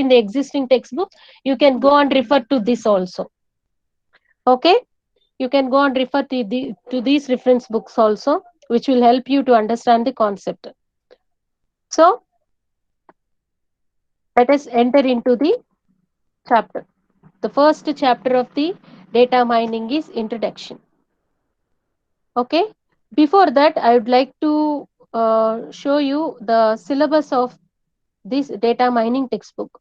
in the existing textbooks, you can go and refer to this also. Okay, you can go and refer to these reference books also, which will help you to understand the concept. So let us enter into the chapter. The first chapter of the data mining is introduction. Okay, before that I would like to show you the syllabus of this data mining textbook.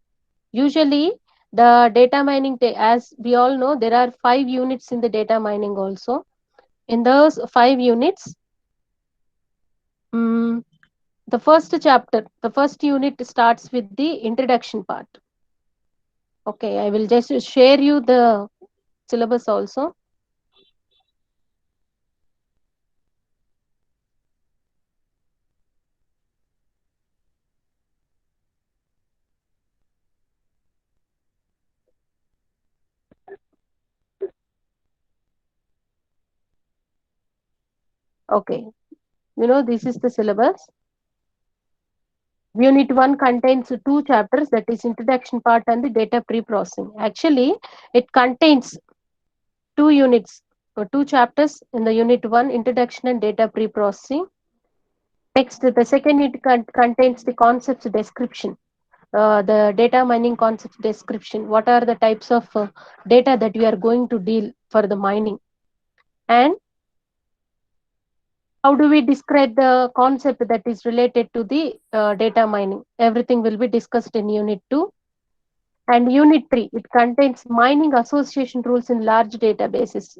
Usually the data mining, as we all know, there are 5 units in the data mining also. In those 5 units, um, the first chapter, the first unit starts with the introduction part. Okay, I will just share you the syllabus also. Okay, this is the syllabus. Unit 1 contains 2 chapters, that is introduction part and the data pre-processing. Actually, it contains 2 units, 2 chapters in the unit 1, introduction and data pre-processing. Next, the second unit contains the concepts description, the data mining concepts description. What are the types of data that we are going to deal for the mining? And how do we describe the concept that is related to the data mining? Everything will be discussed in unit 2. And unit 3, it contains mining association rules in large databases.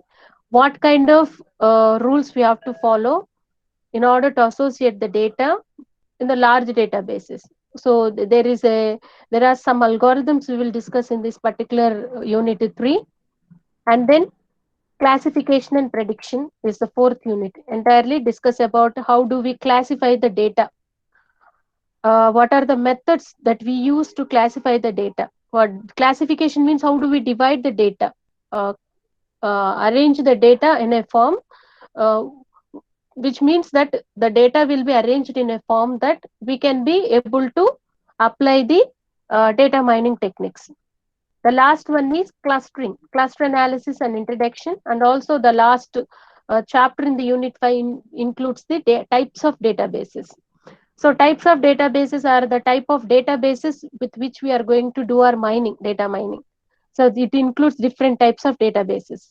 What kind of rules we have to follow in order to associate the data in the large databases? So there are some algorithms we will discuss in this particular unit 3. And then classification and prediction is the fourth unit, entirely discuss about how do we classify the data. What are the methods that we use to classify the data? What classification means, how do we divide the data, uh, arrange the data in a form, uh, which means that the data will be arranged in a form that we can be able to apply the data mining techniques. The last one is clustering, cluster analysis and introduction, and also the last chapter in the unit 5 includes the types of databases. So types of databases are the type of databases with which we are going to do our mining, data mining. So it includes different types of databases.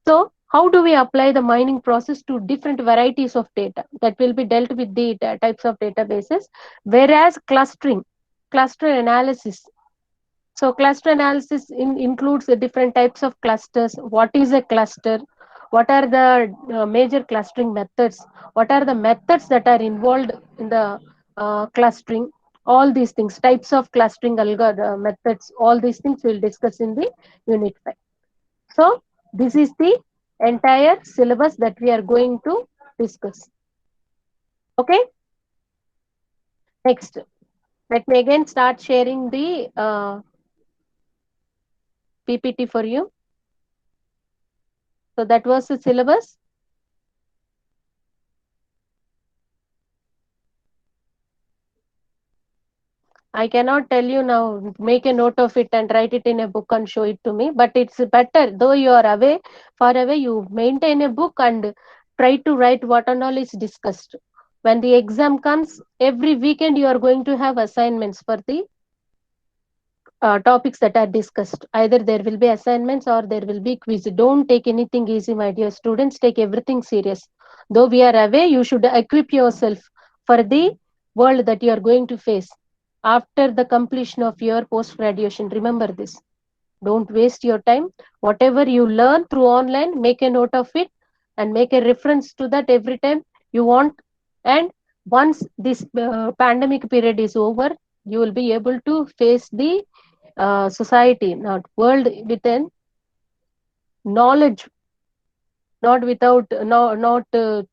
So how do we apply the mining process to different varieties of data? That will be dealt with the types of databases. Whereas clustering, cluster analysis. So cluster analysis includes the different types of clusters. What is a cluster? What are the major clustering methods? What are the methods that are involved in the clustering? All these things, types of clustering methods, all these things we'll discuss in the unit 5. So this is the entire syllabus that we are going to discuss. Okay, next, let me again start sharing the PPT for you. So that was the syllabus. I cannot tell you now, make a note of it and write it in a book and show it to me. But it's better, though you are away, far away, you maintain a book and try to write what and all is discussed. When the exam comes, every weekend you are going to have assignments for the topics that are discussed. Either there will be assignments or there will be quiz. Don't take anything easy, my dear students. Take everything serious. Though we are away, you should equip yourself for the world that you are going to face after the completion of your post graduation. Remember this. Don't waste your time. Whatever you learn through online, make a note of it and make a reference to that every time you want. And once this pandemic period is over, you will be able to face the society, not world, with an knowledge, not without not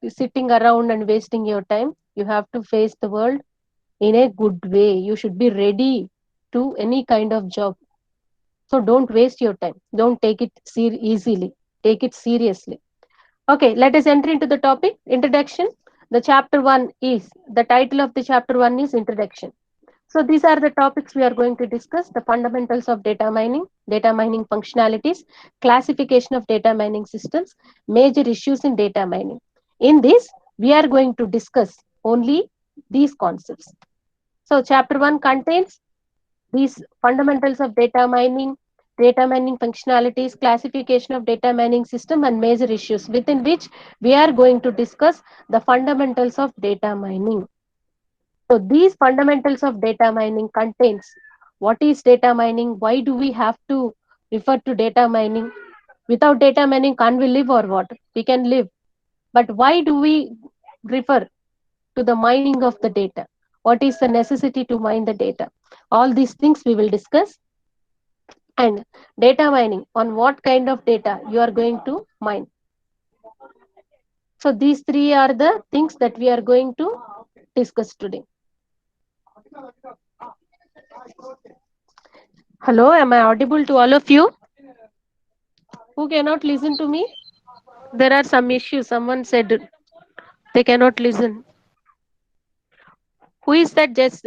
sitting around and wasting your time. You have to face the world in a good way. You should be ready to any kind of job. So don't waste your time. Don't take it easily. Take it seriously. Okay, let us enter into the topic, introduction. The chapter 1 is, the title of the chapter 1 is introduction. So these are the topics we are going to discuss: the fundamentals of data mining functionalities, classification of data mining systems, major issues in data mining. In this, we are going to discuss only these concepts. So chapter 1 contains these fundamentals of data mining functionalities, classification of data mining system, and major issues, within which we are going to discuss the fundamentals of data mining. So these fundamentals of data mining contains what is data mining, why do we have to refer to data mining? Without data mining, can't we live or what? We can live. But why do we refer to the mining of the data? What is the necessity to mine the data? All these things we will discuss. And data mining, on what kind of data you are going to mine. So these three are the things that we are going to discuss today. Hello, am I audible to all of you? Who cannot listen to me? There are some issues. Someone said they cannot listen. Who is that? Just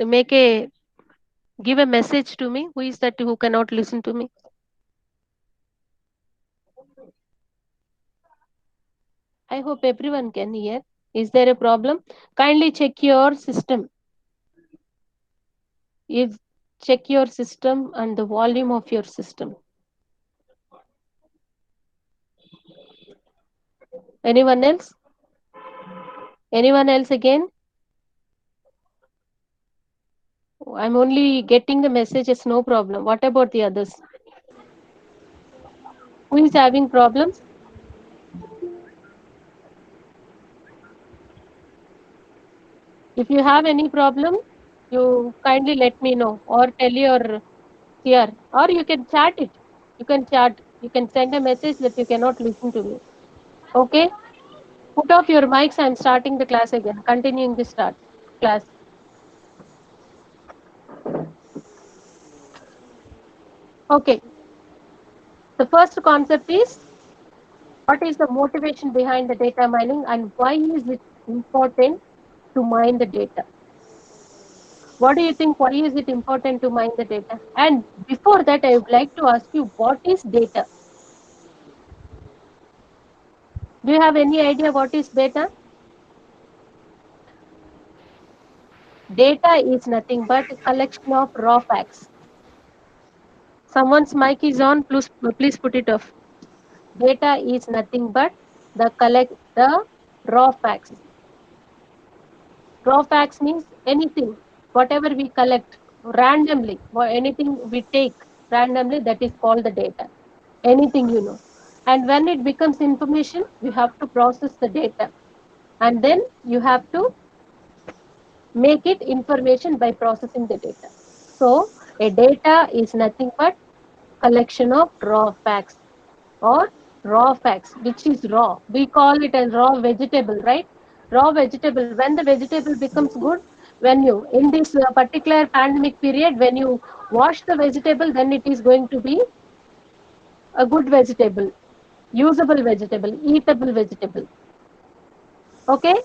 give a message to me. Who is that who cannot listen to me? I hope everyone can hear. Is there a problem? Kindly check your system. If check your system and the volume of your system. Anyone else? Anyone else again? I'm only getting the messages, no problem. What about the others? Who is having problems? If you have any problem, you kindly let me know or tell your here, or you can chat it. You can chat. You can send a message that you cannot listen to me. Okay? Put off your mics. I'm starting the class again. Continuing the start class. Okay. The first concept is, what is the motivation behind the data mining and why is it important to mine the data? What do you think? Why is it important to mine the data? And before that, I would like to ask you, what is data? Do you have any idea what is data? Data is nothing but a collection of raw facts. Someone's mic is on, please put it off. Data is nothing but the raw facts. Raw facts means anything, whatever we collect randomly, or anything we take randomly, that is called the data. Anything you know. And when it becomes information, you have to process the data. And then you have to make it information by processing the data. So a data is nothing but collection of raw facts or raw facts, which is raw. We call it as raw vegetable, right? Raw vegetable. When the vegetable becomes good, when you, in this particular pandemic period, when you wash the vegetable, then it is going to be a good vegetable, usable vegetable, eatable vegetable. Okay?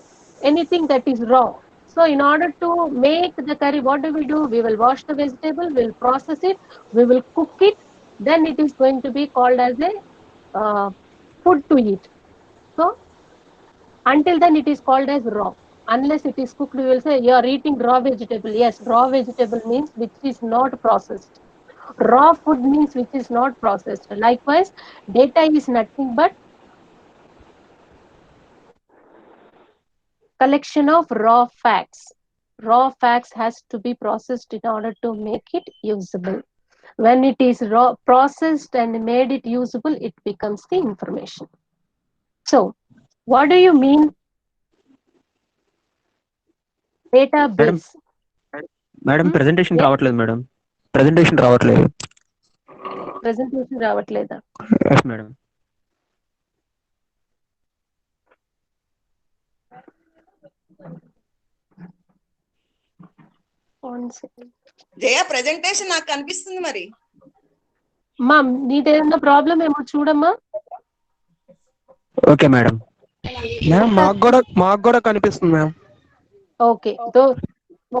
Anything that is raw. So in order to make the curry, what do? We will wash the vegetable, we'll process it, we will cook it, then it is going to be called as a food to eat. So until then it is called as raw. Unless it is cooked, we will say you are eating raw vegetable. Yes, raw vegetable means which is not processed. Raw food means which is not processed. Likewise, data is nothing but collection of raw facts. Raw facts has to be processed in order to make it usable. When it is raw processed and made it usable, it becomes the information. So what do you mean madam database? Madam Hmm? Presentation Yes, రావట్లేదు madam. Presentation రావట్లేదు. presentation రావట్లేదా? Yes madam. One second. Jaya presentation నాకు కనిపిస్తుంది మరి. మా నీదేదన్నా problem ఏమో చూడమ్మా. Okay madam. Ma'am మాకు కూడా కనిపిస్తుంది మ్యామ్. ఓకే. దో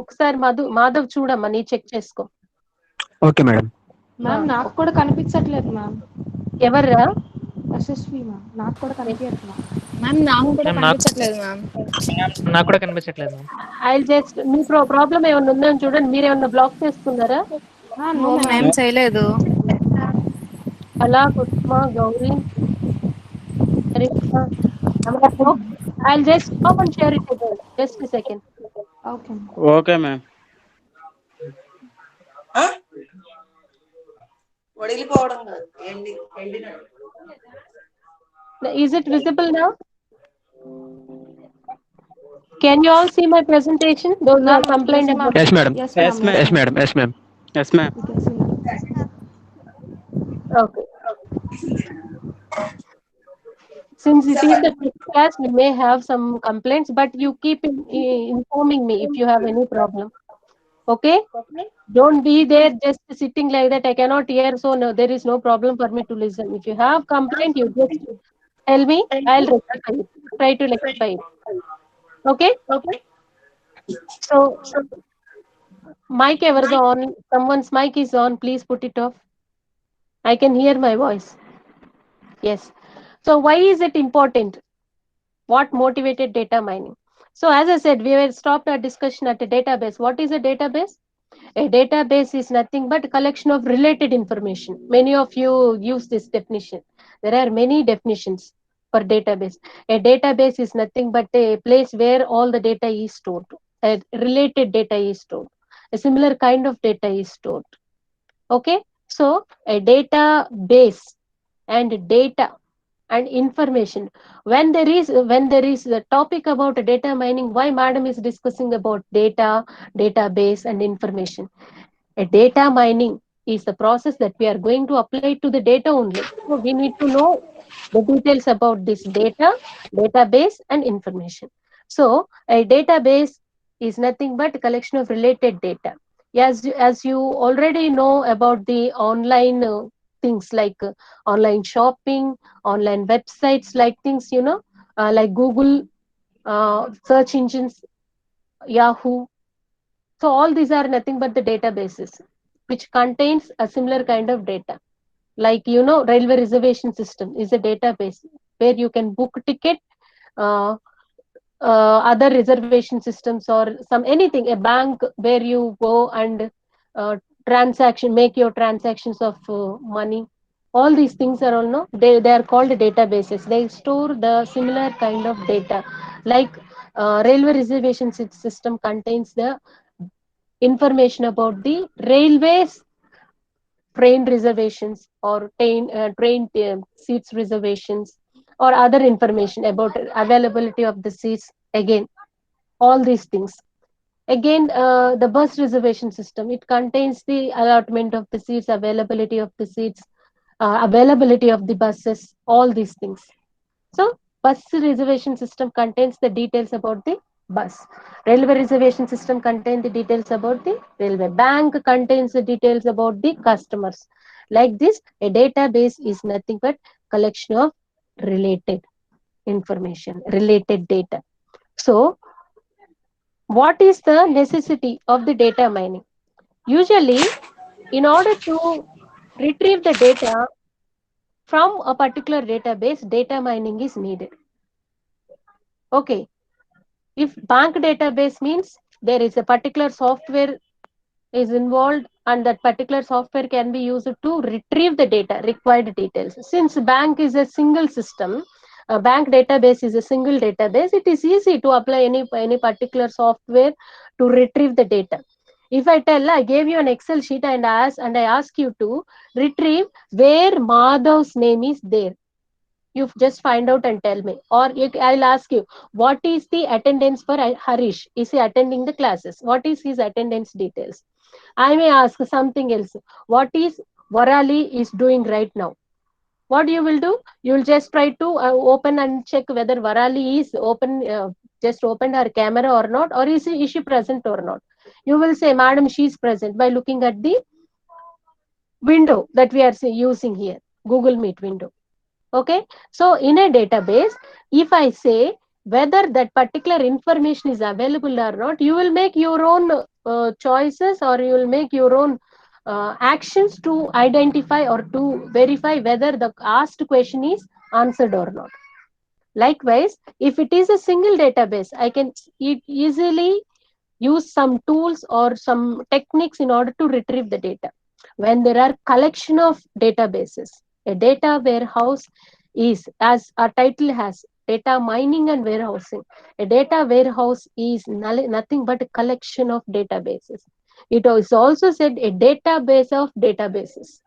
ఒకసారి మాధవ్ చూడమ్మా, నీ చెక్ చేసుకో. Okay madam. మ్యామ్ నాకు కూడా కనిపించట్లేదు మ్యామ్. ఎవర్రా? యశస్వి మ్యామ్, నాకు కూడా కనిపించట్లేదు మ్యామ్ నాకు కూడా మ్యామ్ నాకు కనిపించట్లేదు మ్యామ్. నాకు కూడా కనిపించట్లేదు ma'am. I just me problem ఏమైనా ఉందని చూడండి. మీరు ఏమైనా బ్లాక్ చేసుకున్నారా? నో ఏం మ్యామ్. చేయలేదు. అలా కుస్మా Gauri Rita, I'll just stop and share it again. Just a second. Okay ma'am. Okay ma'am. వడిలిపోవడం కాదు, ఎండినట్టు. Is it visible now? Can you all see my presentation? Those who are Ma'am, complained yes, ma'am. about. Yes madam. Yes, Yes, ma'am. Yes madam. Yes ma'am. Yes ma'am. You can see now. Okay. Since it is a class, we may have some complaints, but you keep informing me if you have any problem. Okay? Don't be there just sitting like that. I cannot hear, so no, there is no problem for me to listen. If you have complaint, you just tell me. I'll rectify it. Try to rectify it. Okay? So, mic everdo on. Someone's mic is on. Please put it off. I can hear my voice. Yes. So, why is it important? What motivated data mining? So, as I said, we were stopped our discussion at a database. What is a database? A database is nothing but a collection of related information. Many of you use this definition. There are many definitions for database. A database is nothing but a place where all the data is stored. A related data is stored. A similar kind of data is stored. Okay, so a database and data and information. When there is the topic about data mining, why madam is discussing about data, database and information? A data mining is the process that we are going to apply to the data only. So we need to know the details about this data, database and information. So a database is nothing but a collection of related data. As you already know about the online things like online shopping, online websites, like things, like Google, search engines, Yahoo. So all these are nothing but the databases which contains a similar kind of data. Like, railway reservation system is a database where you can book ticket, uh, other reservation systems or some anything, a bank where you go and make your transactions of money. All these things are all, no, they are called databases. They store the similar kind of data. Like railway reservation system contains the information about the railways, train reservations or train seats reservations, or other information about availability of the seats. Again, all these things. Again, the bus reservation system, it contains the allotment of the seats, availability of the seats, availability of the buses, all these things. So, bus reservation system contains the details about the bus. Railway reservation system contains the details about the railway. Bank contains the details about the customers. Like this, a database is nothing but collection of related information, related data. So, what is the necessity of the data mining? Usually, in order to retrieve the data from a particular database, data mining is needed. Okay, if bank database means there is a particular software is involved and that particular software can be used to retrieve the data, required details. Since bank is a single system, a bank database is a single database, it is easy to apply any particular software to retrieve the data. If I gave you an Excel sheet and I ask you to retrieve where Madhav's name is there, you just find out and tell me. Or I'll ask you, what is the attendance for Harish? Is he attending the classes? What is his attendance details? I may ask something else. What is Varali is doing right now? What you will do? You will just try to open and check whether Varali is just opened her camera or not, or is she present or not. You will say, madam, she is present, by looking at the window that we are using here, Google Meet window. Okay, so in a database, if I say whether that particular information is available or not, you will make your own choices, or you will make your own actions to identify or to verify whether the asked question is answered or not. Likewise, if it is a single database, I can easily use some tools or some techniques in order to retrieve the data. When there are collection of databases, a data warehouse is, as our title has, data mining and warehousing. A data warehouse is nothing but a collection of databases. It is also said a database of databases.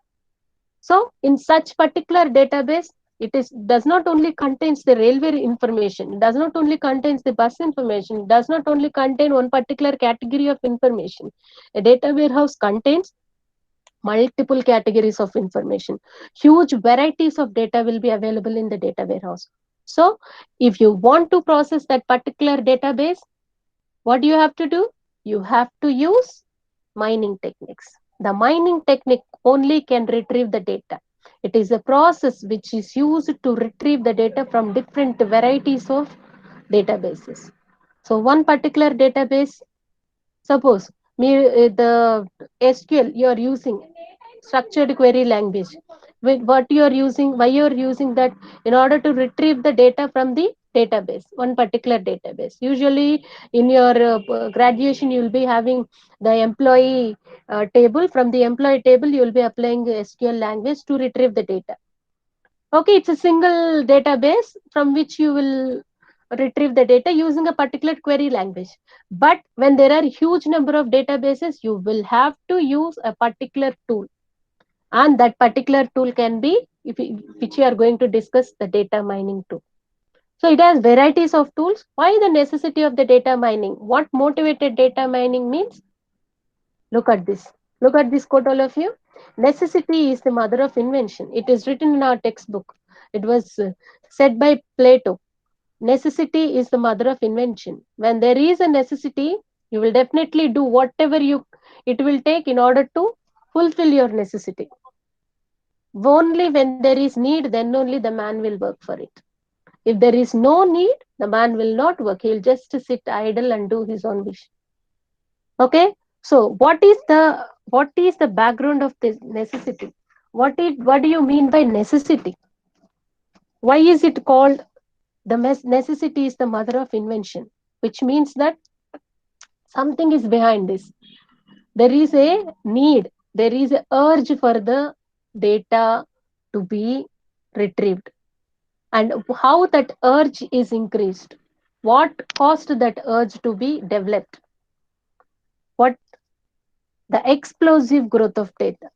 So in such particular database, it is does not only contains the railway information, it does not only contains the bus information, it does not only contain one particular category of information. A data warehouse contains multiple categories of information. Huge varieties of data will be available in the data warehouse. So if you want to process that particular database, what do you have to do? You have to use mining techniques. The mining technique only can retrieve the data. It is a process which is used to retrieve the data from different varieties of databases. So one particular database, suppose the SQL you are using, structured query language, with what you are using, why you are using that, in order to retrieve the data from the database, one particular database. Usually in your graduation you will be having the employee table. From the employee table you will be applying SQL language to retrieve the data. Okay, it's a single database from which you will retrieve the data using a particular query language. But when there are huge number of databases, you will have to use a particular tool, and that particular tool can be, which we are going to discuss, the data mining tool. So it has varieties of tools. Why the necessity of the data mining? What motivated data mining means? Look at this quote, all of you. Necessity is the mother of invention. It is written in our textbook. It was said by Plato. Necessity is the mother of invention. When there is a necessity, you will definitely do whatever it will take in order to fulfill your necessity. Only when there is need, then only the man will work for it. If there is no need, the man will not work. He will just sit idle and do his own wish. Okay. So what is the background of this necessity? What do you mean by necessity? Why is it called necessity is the mother of invention? Which means that something is behind this. There is a need, there is a urge for the data to be retrieved. And how that urge is increased? What caused that urge to be developed? What the explosive growth of data?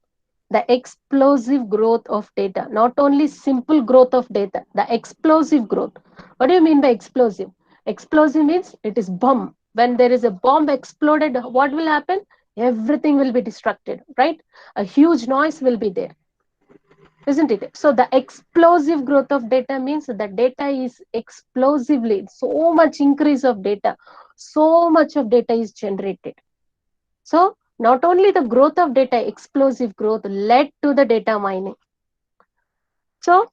The explosive growth of data, not only simple growth of data, the explosive growth. What do you mean by explosive? Explosive means it is bomb. When there is a bomb exploded, what will happen? Everything will be destructed, right? A huge noise will be there, isn't it? So the explosive growth of data means that data is explosively, so much increase of data, so much of data is generated. So not only the growth of data, explosive growth led to the data mining. So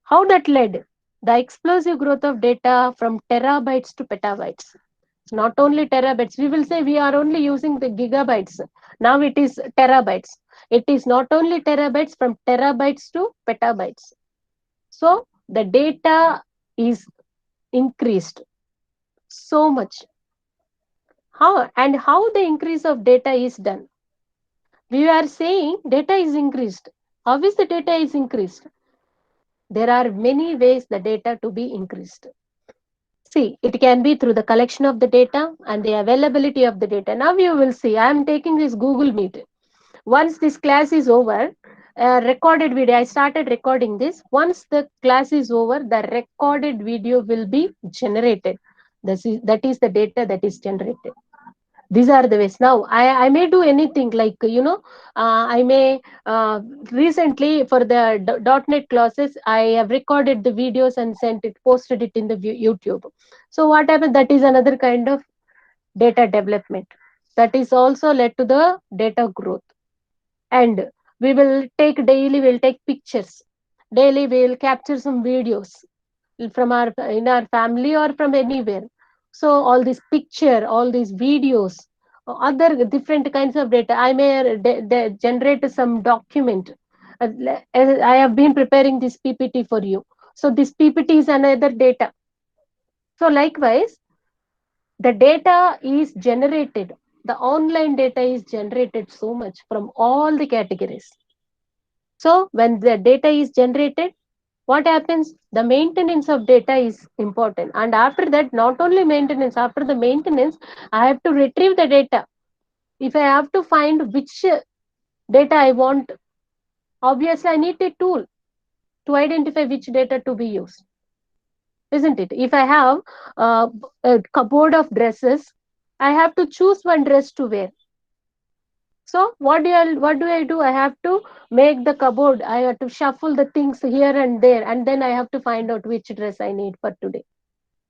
how that led? The explosive growth of data from terabytes to petabytes. Not only terabytes, we will say we are only using the gigabytes. Now it is terabytes. It is not only terabytes, from terabytes to petabytes. So the data is increased so much. How the increase of data is done? We are saying data is increased. How is the data is increased? There are many ways the data to be increased. See, it can be through the collection of the data and the availability of the data. Now you will see, I am taking this Google Meet. Once this class is over, recorded video, I started recording this. Once the class is over, the recorded video will be generated. That is the data that is generated. These are the ways. Now I may do anything, like I may recently for the .NET classes, I have recorded the videos and posted it in the YouTube. So what happened? That is another kind of data development. That is also led to the data growth. And we will take pictures daily. We will capture some videos. from in our family or from anywhere. So all this picture, all these videos, other different kinds of data. I may generate some document. I have been preparing this PPT for you. So this PPT is another data. So likewise, the data is generated. The online data is generated so much from all the categories. So when the data is generated, what happens? The maintenance of data is important. And after that, not only maintenance, after the maintenance, I have to retrieve the data. If I have to find which data I want, obviously I need a tool to identify which data to be used. Isn't it? If I have a cupboard of dresses, I have to choose one dress to wear. So what do I do? I have to make the cupboard. I have to shuffle the things here and there, and then I have to find out which dress I need for today.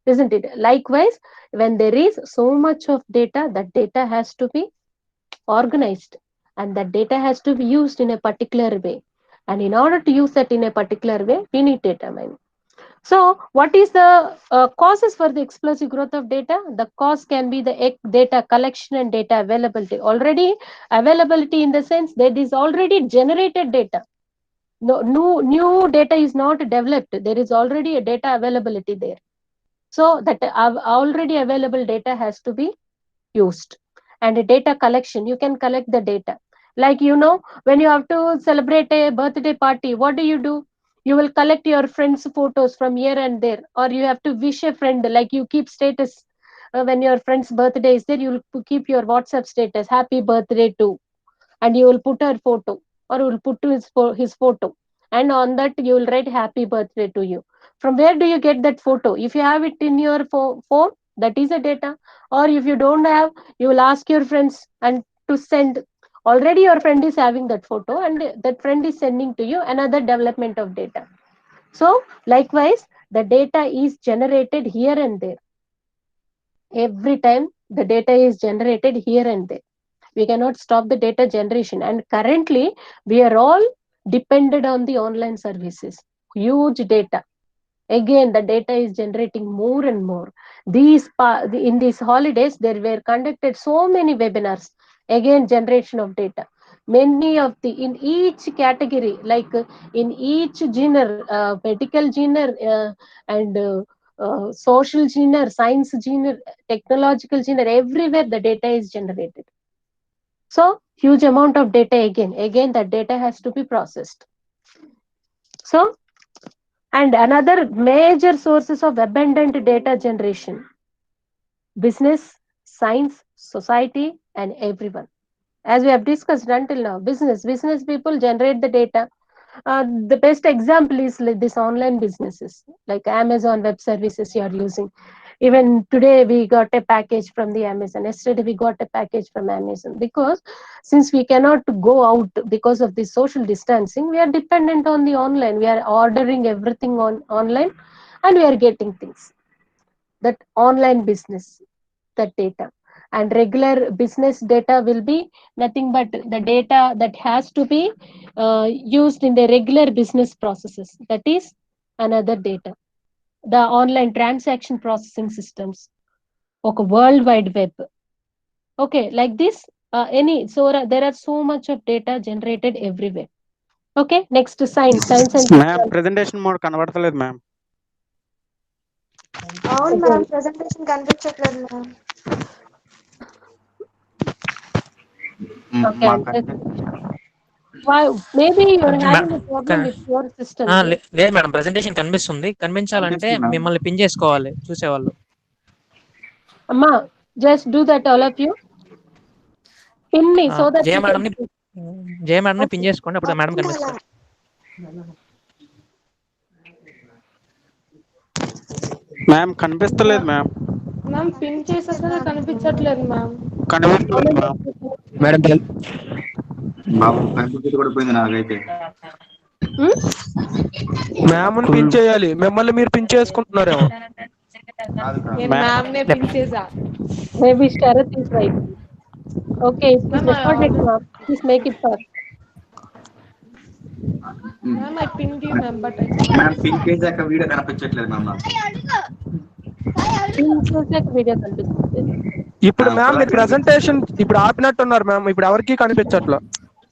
Isn't it? Likewise, when there is so much of data, that data has to be organized, and that data has to be used in a particular way. And in order to use that in a particular way, we need data mining. So, what is the causes for the explosive growth of data? The cause can be the data collection and data availability. Already availability in the sense that is already generated data. No, new data is not developed. There is already a data availability there. So that already available data has to be used. And a data collection, you can collect the data. Like, when you have to celebrate a birthday party, what do? You will collect your friends' photos from here and there, or you have to wish a friend, like you keep status when your friend's birthday is there, you will keep your WhatsApp status, happy birthday to, and you will put her photo, or you will put his photo, and on that you will write happy birthday to you. From where do you get that photo? If you have it in your phone, that is a data. Or if you don't have, you will ask your friends and to send. Already your friend is having that photo, and that friend is sending to you, another development of data. So likewise, the data is generated here and there. Every time the data is generated here and there. We cannot stop the data generation. And currently, we are all dependent on the online services. Huge data. Again, the data is generating more and more. In these holidays, there were conducted so many webinars. Again, generation of data. Many of in each category, like in each genre, medical genre, and social genre, science genre, technological genre, everywhere the data is generated. So huge amount of data again that data has to be processed. So, and another major sources of abundant data generation: business, science, society, and everyone. As we have discussed until now, business people generate the data. The best example is like this online businesses, like Amazon Web Services you are using. Even today we got a package from the Amazon. Yesterday we got a package from Amazon, because since we cannot go out because of the social distancing, we are dependent on the online. We are ordering everything on online, and we are getting things. That online business, that data. And regular business data will be nothing but the data that has to be used in the regular business processes. That is another data. The online transaction processing systems, okay, World Wide Web. Okay, like this, there are so much of data generated everywhere. Okay, next to science and ma'am presentation mode కనబడతలేదు ma'am. అవును ma'am, presentation కనిపించట్లేదు ma'am. Okay, maybe you are having a problem with your system. లేదు madam, presentation కనిపిస్తుంది. కనిపించాలంటే మిమ్మల్ని pin చేసుకోవాలి చూసేవాళ్ళు. Amma, just do that, all of you. Pin me so that Jaya madam ని pin చేసుకోండి, అప్పుడు మేడం కనిపిస్తారు. మ్యామ్ కనిపిస్తలేదు మ్యామ్. మ్యామ్ పిన్ చేసేస్తే కనిపించట్లేదు మ్యామ్. కనిపిస్తలేదు మ్యామ్. మేడం బాబు కనిపించేది కూడా పోయింది నాకైతే. మ్యామ్ పిన్ చేయాలి, మిమ్మల్ని మీరు పిన్ చేసుకుంటున్నారేమో. నేను మ్యామ్ నే పిన్ చేసా. Maybe Sharath is right. Okay, it is recorded now. Please make it fast. Ma'am I pin you ma'am but ma'am pin చేశాక వీడియో కనిపించట్లేదు మ్యామ్ నాకు. వీడియో కనిపిస్తుంది. ఇప్పుడు మ్యామ్ మీరు ఒకలాగా ప్రెజెంటేషన్ ఇప్పుడు ఆపినట్టున్నారు మ్యామ్, ఇప్పుడు ఎవరికి కనిపించట్లా.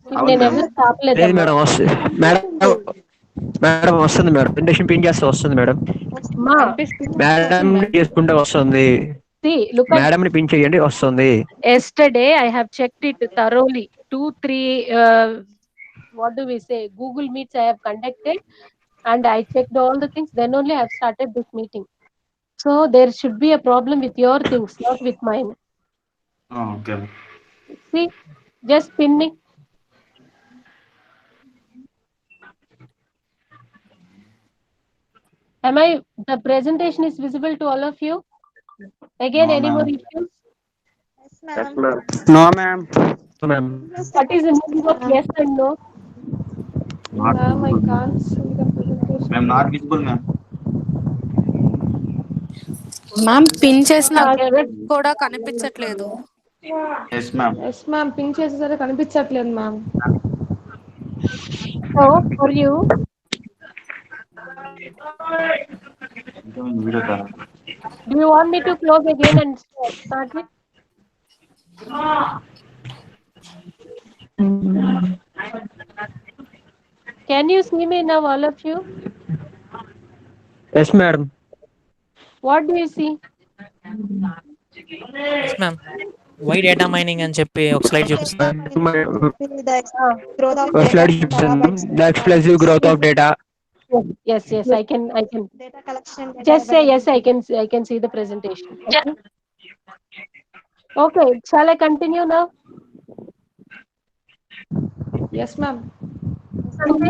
అవును నేను మ్యామ్. ఎవరు లేదు ఆపలేదమ్మా. మేడం మేడం వస్తుంది మేడం, ప్రెజెంటేషన్ పిన్ చేస్తే వస్తుంది మేడం. మా కనిపిస్తుంది మేడం మ్యామ్. చేసుకుంటే వస్తుంది. see, look at మేడం ని పిన్ చేయండి వస్తుంది. yesterday I have checked it thoroughly. 2-3 what do we say, Google Meets I have conducted, and I checked all the things, then only I have started this meeting. So there should be a problem with your things, not with mine. Okay. See, just pin me. The presentation is visible to all of you? Again, No, any more ma'am. issues? No ma'am. Madam What is the meaning of yes and no? Not ma'am I visible. Can't see the presentation. Ma'am not visible ma'am. Ma'am pin చేసిన Correct. కూడా కనిపించట్లేదు. Yes ma'am. Yes ma'am pin చేసేసరికి కనిపించట్లేదు ma'am. So for you, video call. do you want me to close again and start it? Can you see me now, all of you? Yes madam. What do you see? Yes ma'am. Why data mining అని చెప్పి ఒక slide చూపిస్తాను. Slide చూపిస్తాను, the explosive growth of data. Yes, I can. Data collection. Just say yes, I can see the presentation. Okay, shall I continue now? Yes ma'am.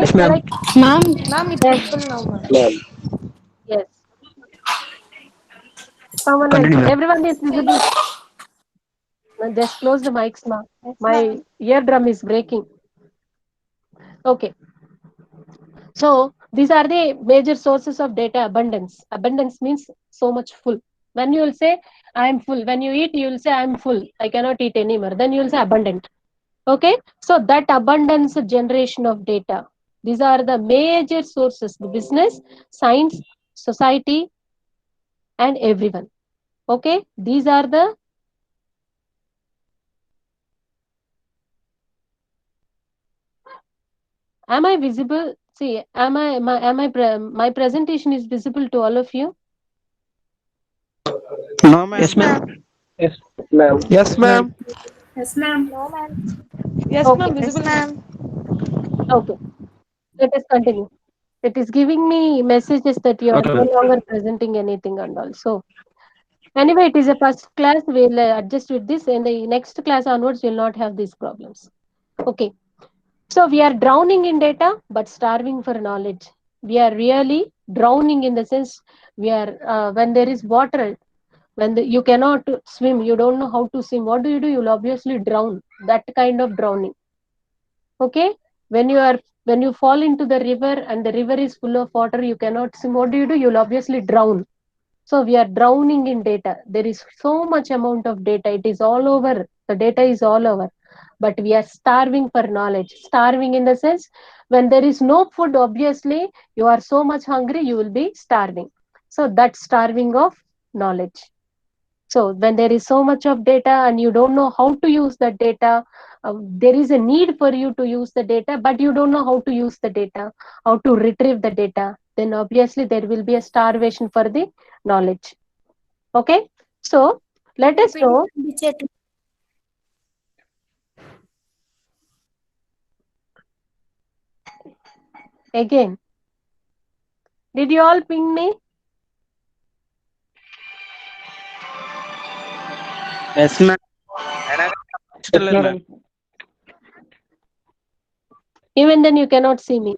Yes, ma'am. Ma'am ma'am it's visible now ma'am. Yes. Someone else. Continue, ma'am. Everyone is visible. Just close the mics, ma. My eardrum is breaking. Okay. So these are the major sources of data abundance. Abundance means so much full. When you will say I am full, when you eat, you will say I am full, I cannot eat anymore. Then you will say abundant. Okay. So that abundance generation of data. These are the major sources: the business, science, society, and everyone. Okay. These are the Am I visible? See, my presentation is visible to all of you? No ma'am. Yes, ma'am. Yes, ma'am. Yes ma'am Okay. Visible ma'am. Okay. Let us continue. It is giving me messages that you are Okay. no longer presenting anything and all. So anyway, it is a first class. We'll adjust with this. In the next class onwards, you'll not have these problems. Okay. So we are drowning in data, but starving for knowledge. We are really drowning in the sense we are when there is water, you cannot swim, you don't know how to swim. What do? You'll obviously drown. That kind of drowning. Okay. When you fall into the river and the river is full of water, you cannot swim. What do? You'll obviously drown. So we are drowning in data. There is so much amount of data. It is all over. The data is all over. But we are starving for knowledge. Starving in the sense, when there is no food, obviously, you are so much hungry, you will be starving. So that's starving of knowledge. So when there is so much of data and you don't know how to use the data, there is a need for you to use the data, but you don't know how to use the data, how to retrieve the data, then obviously there will be a starvation for the knowledge. Okay. So let us know. Again, did you all ping me? Yes ma'am. కనిపించట్లేదు ma'am. Even then you cannot see me.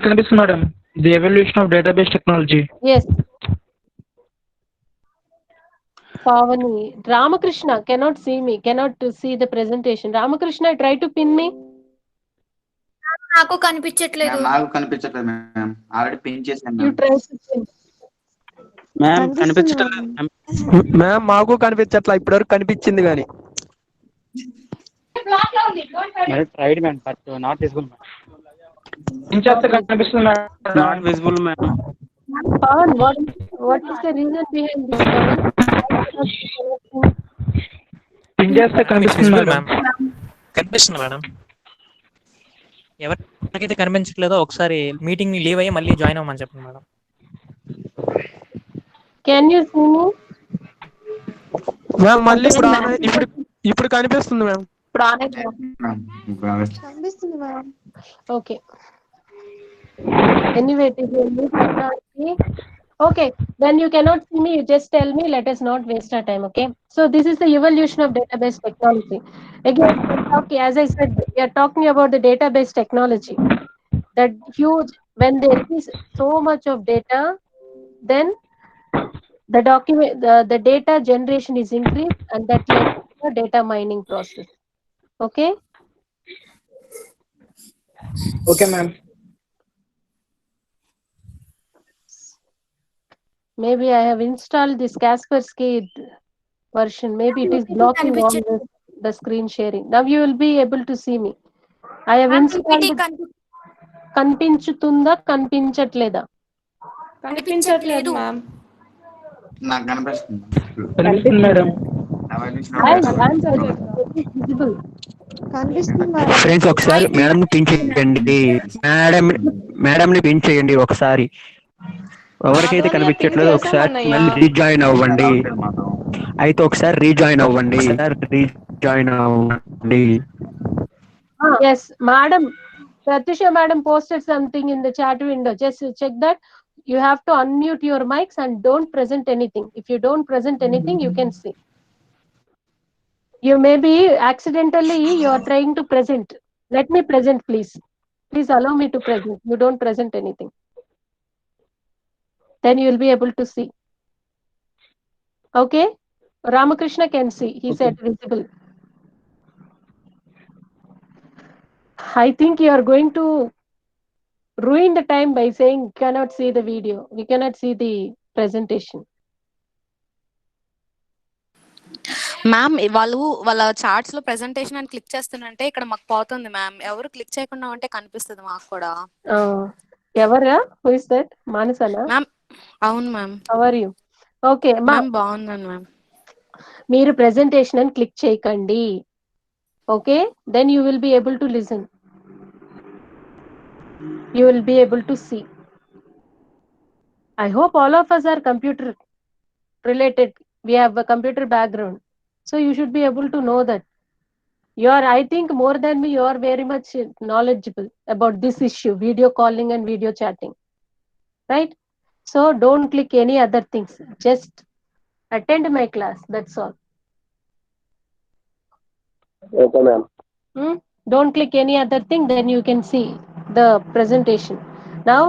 కనిపిస్తుంది madam. The evolution of database technology. Yes. Pavani, Ramakrishna cannot see me, cannot to see the presentation. Ramakrishna, try to pin me. నాకు కనిపించట్లేదు. Ma'am నాకు కనిపించట్లేదు ma'am. Already pin చేశాను You ma'am. try to pin. Ma'am కనిపించట్లేదు ma'am. Ma'am మాకు కనిపించట్లా, ఇప్పటివరకు కనిపించింది కానీ. tried, man, but not visible. పించేస్తే కనిపిస్తుంది Not madam. visible, ma'am. Pawan, what is the reason behind this, Pawan? పించేస్తే It's కనిపిస్తుంది visible, మేడం. ma'am. కనిపిస్తుంది madam. ఎవరికైతే కనిపించట్లేదో ఒకసారి మీటింగ్ ని లీవ్ అయ్యి మళ్ళీ జాయిన్ అవ్వమని చెప్పండి madam. Can you see me? Ma'am మళ్ళీ ఇప్పుడు కనిపిస్తుంది మ్యామ్. కనిపిస్తుంది madam. Okay. Anyway, it is a new technology. Okay, when you cannot see me, you just tell me. Let us not waste our time. Okay. So this is the evolution of database technology. Again, as I said, we are talking about the database technology. That huge, when there is so much of data, then the data generation is increased, and that led to the data mining process. Okay. Okay ma'am. Maybe I have installed this Kaspersky version. Maybe it is blocking all the screen sharing. Now you will be able to see me. I have installed. కనిపించుతుందా కనిపించట్లేదా? కనిపించట్లేదు ma'am. నాకు కనిపిస్తుంది. కనిపిస్తుంది madam. Visible. కనిపిస్తుంది madam. Friends ఒకసారి madam ని pin చేయండి. Madam ని పిన్ చేయండి ఒకసారి. ఎవరికైతే కనిపించట్లేదో ఒకసారి మళ్ళీ రీజాయిన్ అవ్వండి. అయితే ఒకసారి రీజాయిన్ అవ్వండి. Yes, madam. Pratisha madam posted something in the chat window. Just check that. You have to unmute your mics and don't present anything. If you don't present anything, you can see. You may be accidentally you are trying to present. Let me present, please. Please allow me to present. You don't present anything. Then you will be able to see. Okay? Ramakrishna can see. He said visible. I think you are going to ruin the time by saying cannot see the video. We cannot see the presentation. Ma'am వాళ్ళు వాళ్ళ charts లో presentation అని click చేస్తున్నంటే ఇక్కడ మాకు పోతుంది ma'am. ఎవరు click చేయకుండా ఉంటే కనిపిస్తుంది మాకు కూడా. ఎవరా? Who is that? Manasana? Ma'am అవును ma'am. How are you? Okay, ma'am బాగున్నాను మ్యామ్. మీరు presentation అని క్లిక్ చేయకండి. Okay, then you will be able to listen. You will be able to see. I hope all of us are computer related. We have a computer background. So you should be able to know that. You are, I think, more than me, you are very much knowledgeable about this issue, video calling and video chatting. Right? So don't click any other things. Just attend my class. That's all. Okay, ma'am. Don't click any other thing, then you can see the presentation. Now,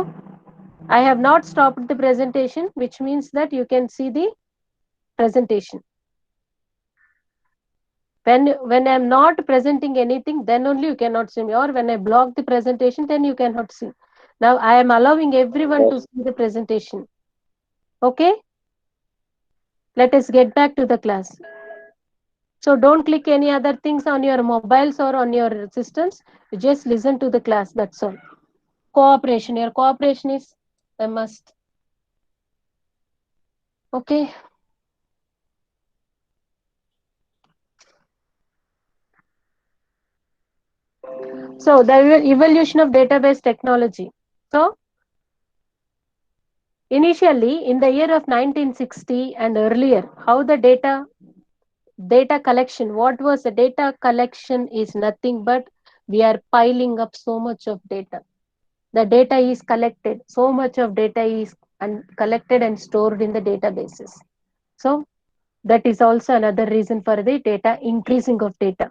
I have not stopped the presentation, which means that you can see the presentation. When I'm not presenting anything, then only you cannot see me. Or when I block the presentation, then you cannot see. Now, I am allowing everyone to see the presentation. Okay? Let us get back to the class. So don't click any other things on your mobiles or on your systems. You just listen to the class. That's all. Cooperation. Your cooperation is a must. Okay. So the evolution of database technology. So initially in the year of 1960 and earlier, how the data collection, what was the data collection is nothing but we are piling up so much of data. The data is collected, so much of data is collected and stored in the databases. So that is also another reason for the data increasing of data.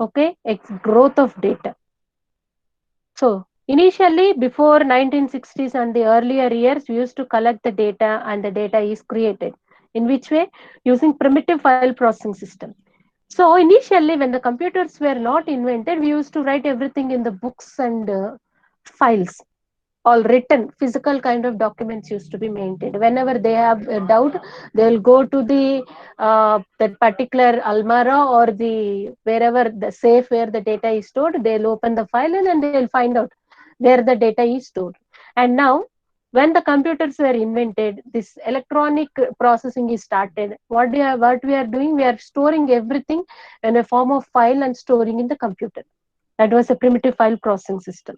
Okay, growth of data. So initially before 1960s and the earlier years, we used to collect the data and the data is created. In which way? Using primitive file processing system. So initially when the computers were not invented, we used to write everything in the books and files. all written physical kind of documents used to be maintained. Whenever they have a doubt, they'll go to the that particular almara or the wherever the safe where the data is stored. They'll open the file and then they'll find out where the data is stored. And now when the computers were invented, this electronic processing is started. What we are doing, we are storing everything in a form of file and storing in the computer. That was a primitive file processing system.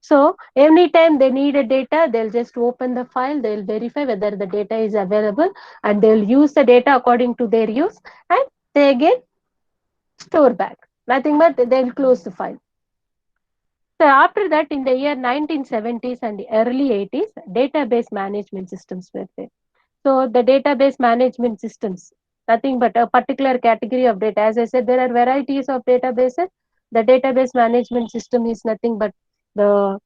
So anytime they need a data, they'll just open the file, they'll verify whether the data is available, and they'll use the data according to their use, and they again store back. Nothing but they'll close the file. So after that, in the year 1970s and the early 80s, database management systems were there. So the database management systems, nothing but a particular category of data. As I said, there are varieties of databases. The database management system is nothing but the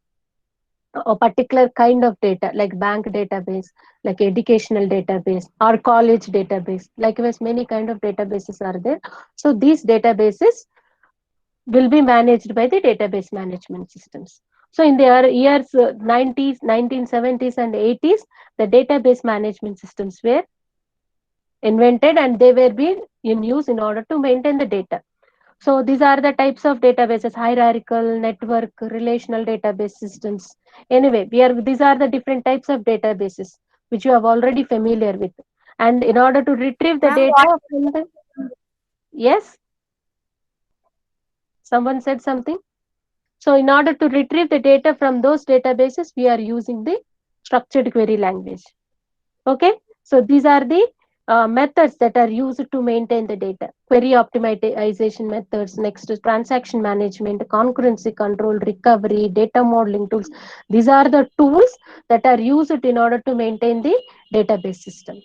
a particular kind of data, like bank database, like educational database or college database. Likewise, many kind of databases are there. So these databases will be managed by the database management systems. So in the years 90s, 1970s and 80s, the database management systems were invented and they were being in use in order to maintain the data. So these are the types of databases: hierarchical, network, relational database systems. Anyway, these are the different types of databases which you are already familiar with. And in order to retrieve the data from the, yes, someone said something. So in order to retrieve the data from those databases, we are using the structured query language. Okay, so these are the methods that are used to maintain the data. Query optimization methods, next is transaction management, concurrency control, recovery, data modeling tools. These are the tools that are used in order to maintain the database system.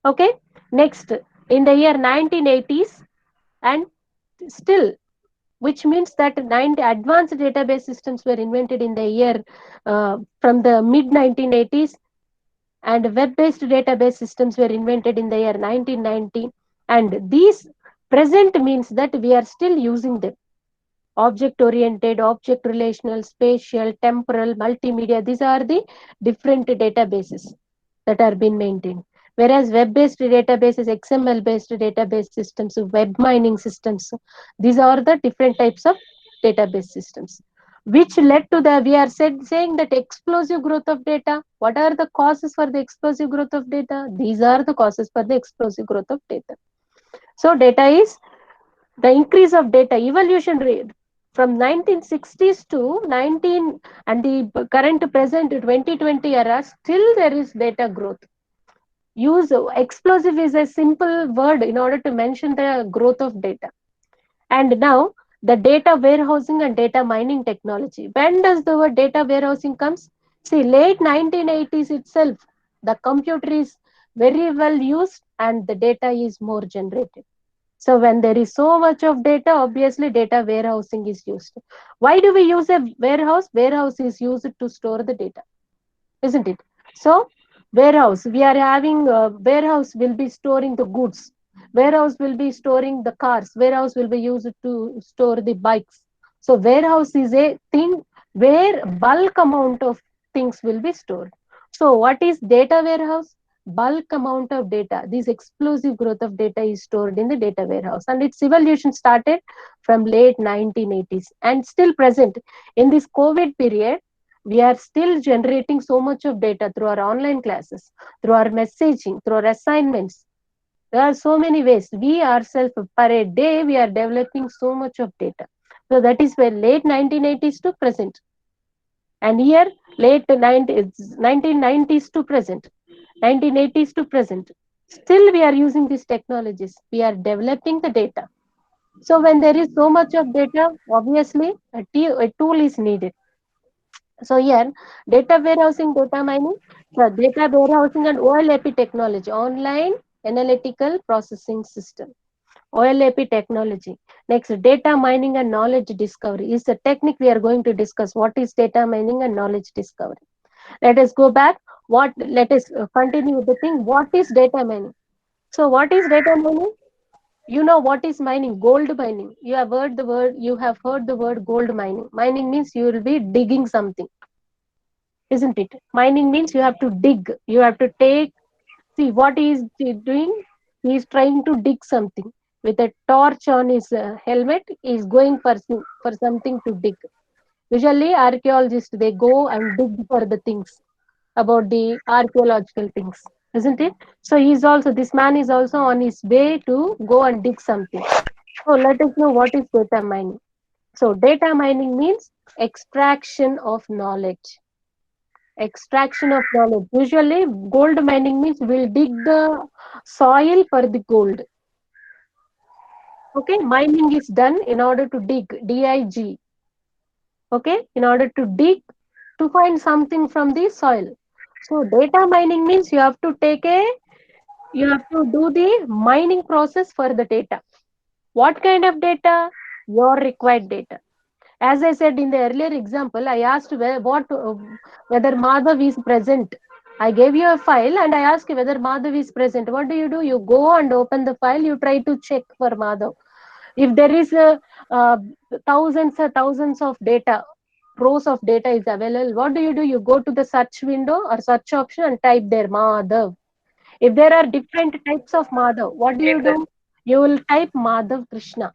Okay, next, in the year 1980s and still, which means that advanced database systems were invented in the year from the mid 1980s, and web-based database systems were invented in the year 1990. And these present means that we are still using them. Object-oriented, object relational, spatial, temporal, multimedia, these are the different databases that are being maintained. Whereas web-based databases, XML-based database systems, web mining systems, these are the different types of database systems, which led to the, we are saying that explosive growth of data. What are the causes for the explosive growth of data? These are the causes for the explosive growth of data. So data is the increase of data evolution rate from 1960s to 19 and the current present 2020 era, still there is data growth. Use explosive is a simple word in order to mention the growth of data. And now the data warehousing and data mining technology. When does the word data warehousing comes? See, late 1980s itself, the computer is very well used and the data is more generated. So when there is so much of data, obviously data warehousing is used. Why do we use a warehouse? Warehouse is used to store the data, isn't it? So warehouse, we are having warehouse will be storing the goods. Warehouse will be storing the cars. Warehouse will be used to store the bikes. So warehouse is a thing where bulk amount of things will be stored. So what is data warehouse? Bulk amount of data. This explosive growth of data is stored in the data warehouse, and its evolution started from late 1980s and still present. In this COVID period, we are still generating so much of data through our online classes, through our messaging, through our assignments. There are so many ways. We ourselves, per a day, we are developing so much of data. So that is where late 1980s to present. And here, late 1990s to present, 1980s to present. Still, we are using these technologies. We are developing the data. So when there is so much of data, obviously, a tool is needed. So here, data warehousing, data mining, data warehousing and OLAP technology, online analytical processing system, OLAP technology. Next, data mining and knowledge discovery is the technique we are going to discuss. What is data mining and knowledge discovery? Let us go back. Let us continue with the thing. What is data mining? So what is data mining? You know what is mining? Gold mining. You have heard the word gold mining. Mining means you will be digging something. isn't it? Mining means you have to dig, you have to take. See what he is doing. He is trying to dig something with a torch on his helmet. He is going for something to dig. Usually, archaeologists they go and dig for the things about the archaeological things, isn't it? So he's also this man is also on his way to go and dig something. So let us know what is data mining. So data mining means extraction of knowledge. Extraction of knowledge. Usually, gold mining means we'll dig the soil for the gold. Okay, mining is done in order to dig, dig. Okay, in order to dig to find something from the soil. So data mining means you have to do the mining process for the data. What kind of data? Your required data. As I said in the earlier example, I asked whether Madhav is present. I gave you a file and I asked you whether Madhav is present. What do? You go and open the file. You try to check for Madhav. If there is thousands of data, rows of data is available, what do? You go to the search window or search option and type there Madhav. If there are different types of Madhav, what do? You will type Madhav Krishna.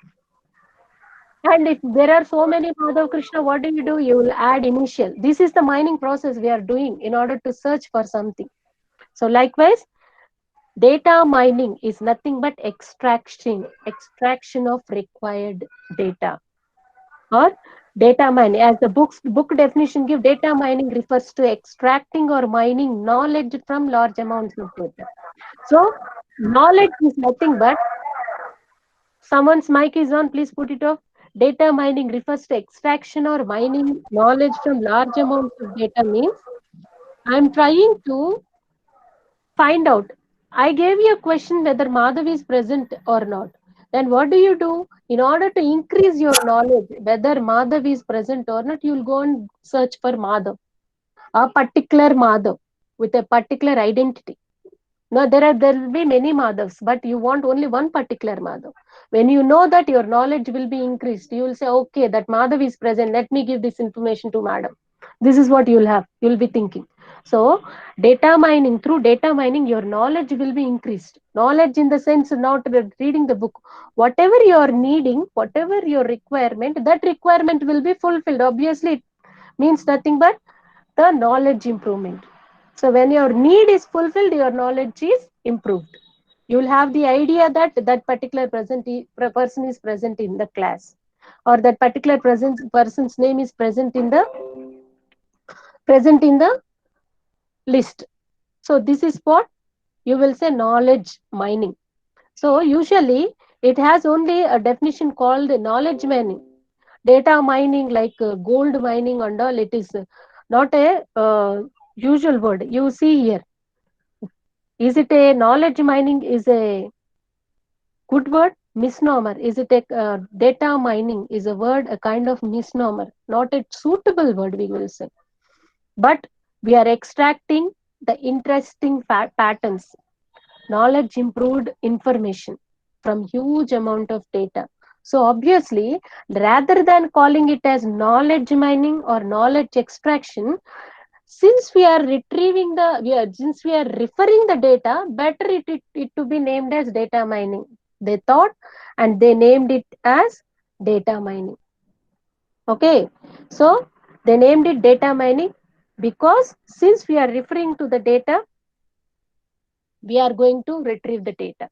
And if there are so many Madhav Krishna, what do? You will add initial. This is the mining process we are doing in order to search for something. So likewise, data mining is nothing but extraction of required data or data mining. As the book definition give, data mining refers to extracting or mining knowledge from large amounts of data. So knowledge is nothing but someone's mic is on, please put it off. Data mining refers to extraction or mining knowledge from large amounts of data means I'm trying to find out. I gave you a question whether Madhav is present or not. Then what do? In order to increase your knowledge whether Madhav is present or not, you will go and search for Madhav, a particular Madhav with a particular identity. Now there will be many Madhavs, but you want only one particular Madhav. When you know that your knowledge will be increased, you will say, okay, that Madhav is present. Let me give this information to Madam. This is what you'll have. You'll be thinking. So through data mining, your knowledge will be increased. Knowledge in the sense not reading the book. Whatever you are needing, whatever your requirement, that requirement will be fulfilled. Obviously, it means nothing but the knowledge improvement. So when your need is fulfilled, your knowledge is improved. You will have the idea that that particular person is present in the class, or that particular person's name is present in the list. So this is what you will say knowledge mining. So usually it has only a definition called knowledge mining. Data mining like gold mining and all, it is not a usual word. You see here. Is it a knowledge mining is a good word? Misnomer. Is it a data mining is a word, a kind of misnomer, not a suitable word, we will say. But we are extracting the interesting patterns, knowledge improved information from huge amount of data. So obviously, rather than calling it as knowledge mining or knowledge extraction, since we are referring the data, better it to be named as data mining. They thought and they named it as data mining. Okay, so they named it data mining because since we are referring to the data, we are going to retrieve the data.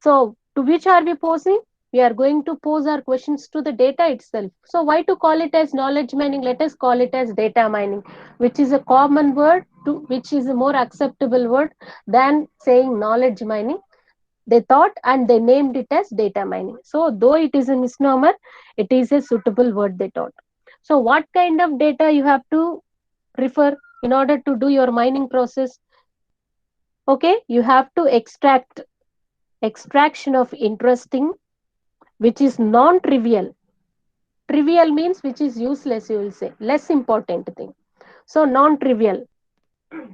So to which are we posing? We are going to pose our questions to the data itself. So why to call it as knowledge mining? Let us call it as data mining, which is a common word, which is a more acceptable word than saying knowledge mining. They thought and they named it as data mining. So though it is a misnomer, it is a suitable word they thought. So what kind of data you have to refer in order to do your mining process? Okay, you have to extraction of interesting, which is non-trivial. Trivial means which is useless, you will say, less important thing. So non-trivial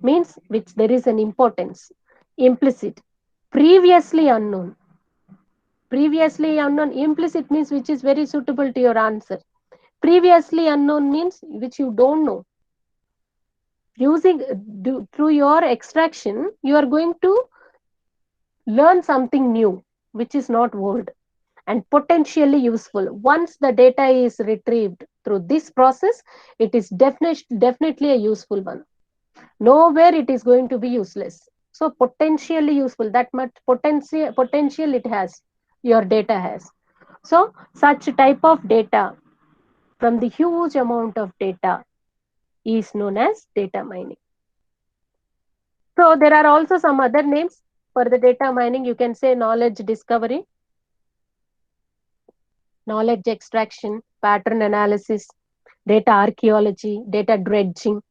means which there is an importance, implicit, previously unknown. Previously unknown, implicit means which is very suitable to your answer. Previously unknown means which you don't know. Previously unknown means which you don't know. through your extraction, you are going to learn something new, which is not old and potentially useful. Once the data is retrieved through this process, it is definitely a useful one. Nowhere it is going to be useless. So potentially useful, that much potential it has, your data has. So such type of data from the huge amount of data is known as data mining. So there are also some other names for the data mining. You can say knowledge discovery, knowledge extraction, pattern analysis, data archaeology, data dredging,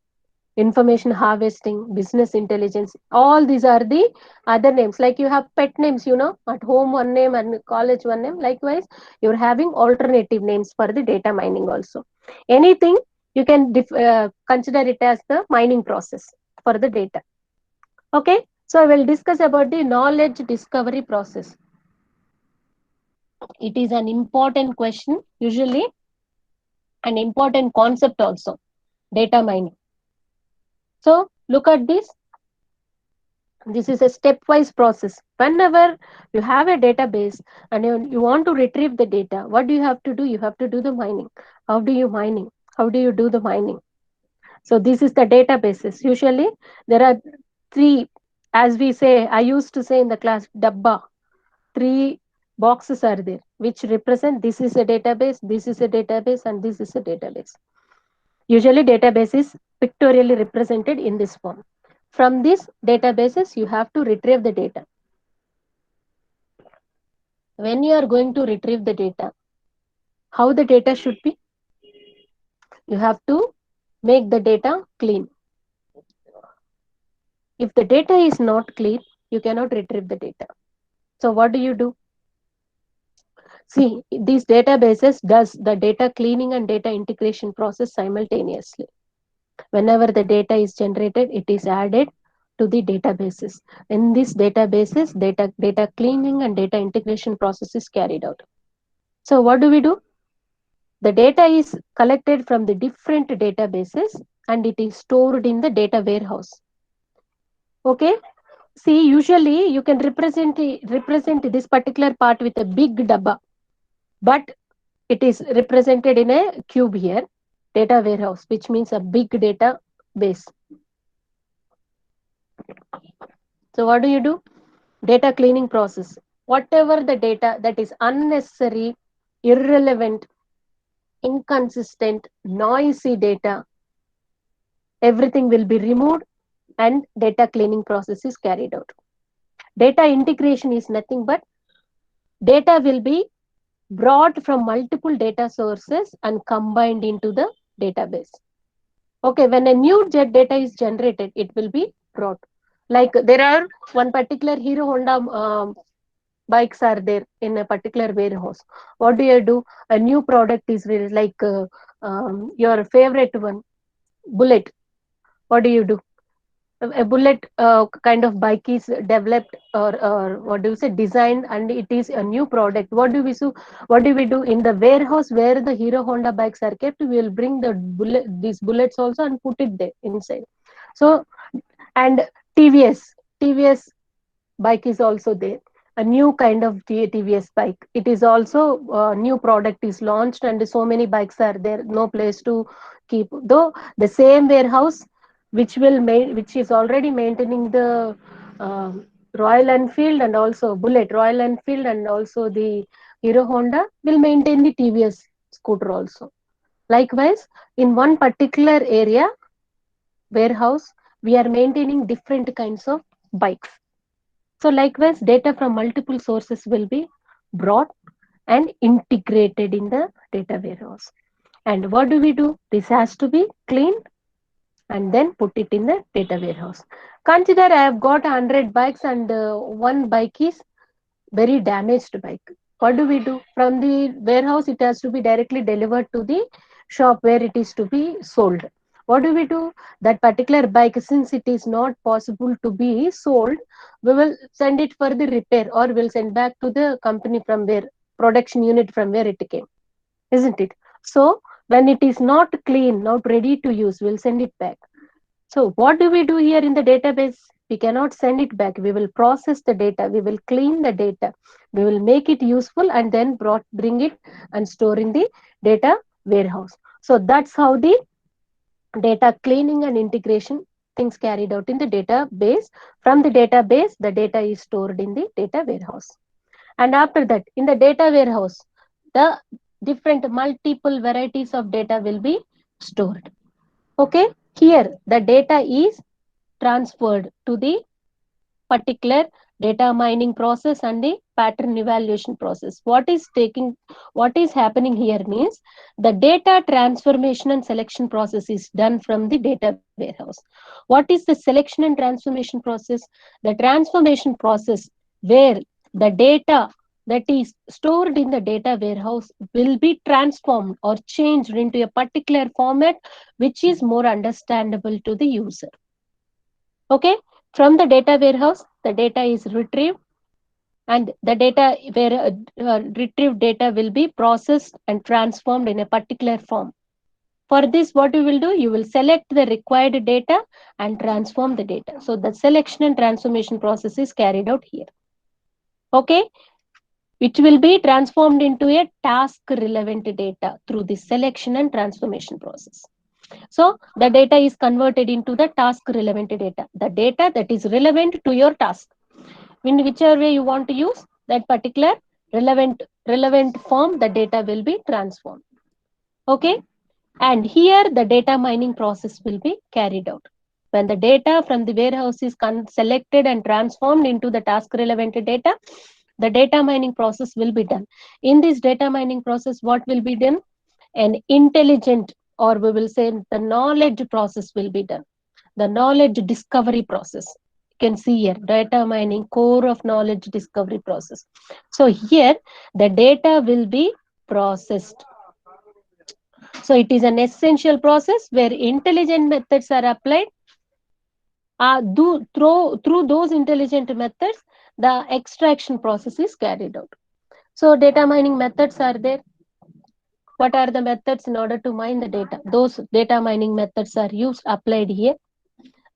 information harvesting, business intelligence. All these are the other names. Like you have pet names, at home one name and college one name. Likewise, you're having alternative names for the data mining also. Anything you can consider it as the mining process for the data. Okay, so I will discuss about the knowledge discovery process. It is an important question, usually an important concept also, data mining. So look at this. This is a stepwise process. Whenever you have a database and you want to retrieve the data, what do you have to do? You have to do the mining. How do you mining? How do you do the mining? So this is the databases. Usually there are three, as we say, I used to say in the class, dabba. Three boxes are there which represent this is a database, this is a database, and this is a database. Usually database is pictorially represented in this form. From these databases, you have to retrieve the data. When you are going to retrieve the data, how the data should be? You have to make the data clean. If the data is not clean, you cannot retrieve the data. So what do? See, these databases does the data cleaning and data integration process simultaneously. Whenever the data is generated, it is added to the databases. In these databases, data cleaning and data integration process is carried out. So what do? The data is collected from the different databases and it is stored in the data warehouse. Okay. See, usually you can represent this particular part with a big dabba, but it is represented in a cube here, data warehouse, which means a big database. So what do? Data cleaning process. Whatever the data that is unnecessary, irrelevant, inconsistent, noisy data, everything will be removed and data cleaning process is carried out. Data integration is nothing but data will be brought from multiple data sources and combined into the database. Okay, when a new data is generated, it will be brought. Like there are one particular Hero Honda bikes are there in a particular warehouse. What do? A new product is like your favorite one, Bullet. What do? A Bullet kind of bike is developed or what do you say, designed, and it is a new product. What do we do in the warehouse where the Hero Honda bikes are kept? We will bring these bullets also and put it there inside. So, and TVS bike is also there, a new kind of TVS bike. It is also a new product is launched and so many bikes are there, no place to keep. Though the same warehouse which is already maintaining the Royal Enfield and also Royal Enfield and also the Hero Honda will maintain the TVS scooter also. Likewise, in one particular area, warehouse, we are maintaining different kinds of bikes. So likewise, data from multiple sources will be brought and integrated in the data warehouse. And what do? This has to be cleaned and then put it in the data warehouse. Consider I have got 100 bikes and one bike is very damaged bike. What do? From the warehouse, it has to be directly delivered to the shop where it is to be sold. What do? That particular bike, since it is not possible to be sold, we will send it for the repair or we'll send back to the company from where, production unit from where it came, isn't it? So when it is not clean, not ready to use, we'll send it back. So what do we do here in the database? We cannot send it back. We will process the data. We will clean the data. We will make it useful and then bring it and store in the data warehouse. So that's how the data cleaning and integration things carried out in the database. From the database, the data is stored in the data warehouse. And after that, in the data warehouse, the different multiple varieties of data will be stored. Okay, here the data is transferred to the particular data mining process and the pattern evaluation process. What is happening here means the data transformation and selection process is done from the data warehouse. What is the selection and transformation process? The transformation process where the data that is stored in the data warehouse will be transformed or changed into a particular format which is more understandable to the user. Okay, from the data warehouse, the data is retrieved and the data retrieved data will be processed and transformed in a particular form. For this, what you will do, you will select the required data and transform the data. So the selection and transformation process is carried out here. Okay, which will be transformed into a task relevant data through the selection and transformation process. So the data is converted into the task relevant data, the data that is relevant to your task. In whichever way you want to use that particular relevant form, the data will be transformed. Okay, and here the data mining process will be carried out. When the data from the warehouse is selected and transformed into the task relevant data, the data mining process will be done. In this data mining process, what will be done? An intelligent, or we will say the knowledge process will be done. The knowledge discovery process. You can see here, data mining, core of knowledge discovery process. So here, the data will be processed. So it is an essential process where intelligent methods are applied. Through those intelligent methods, the extraction process is carried out. So data mining methods are there. What are the methods in order to mine the data? Those data mining methods are applied here.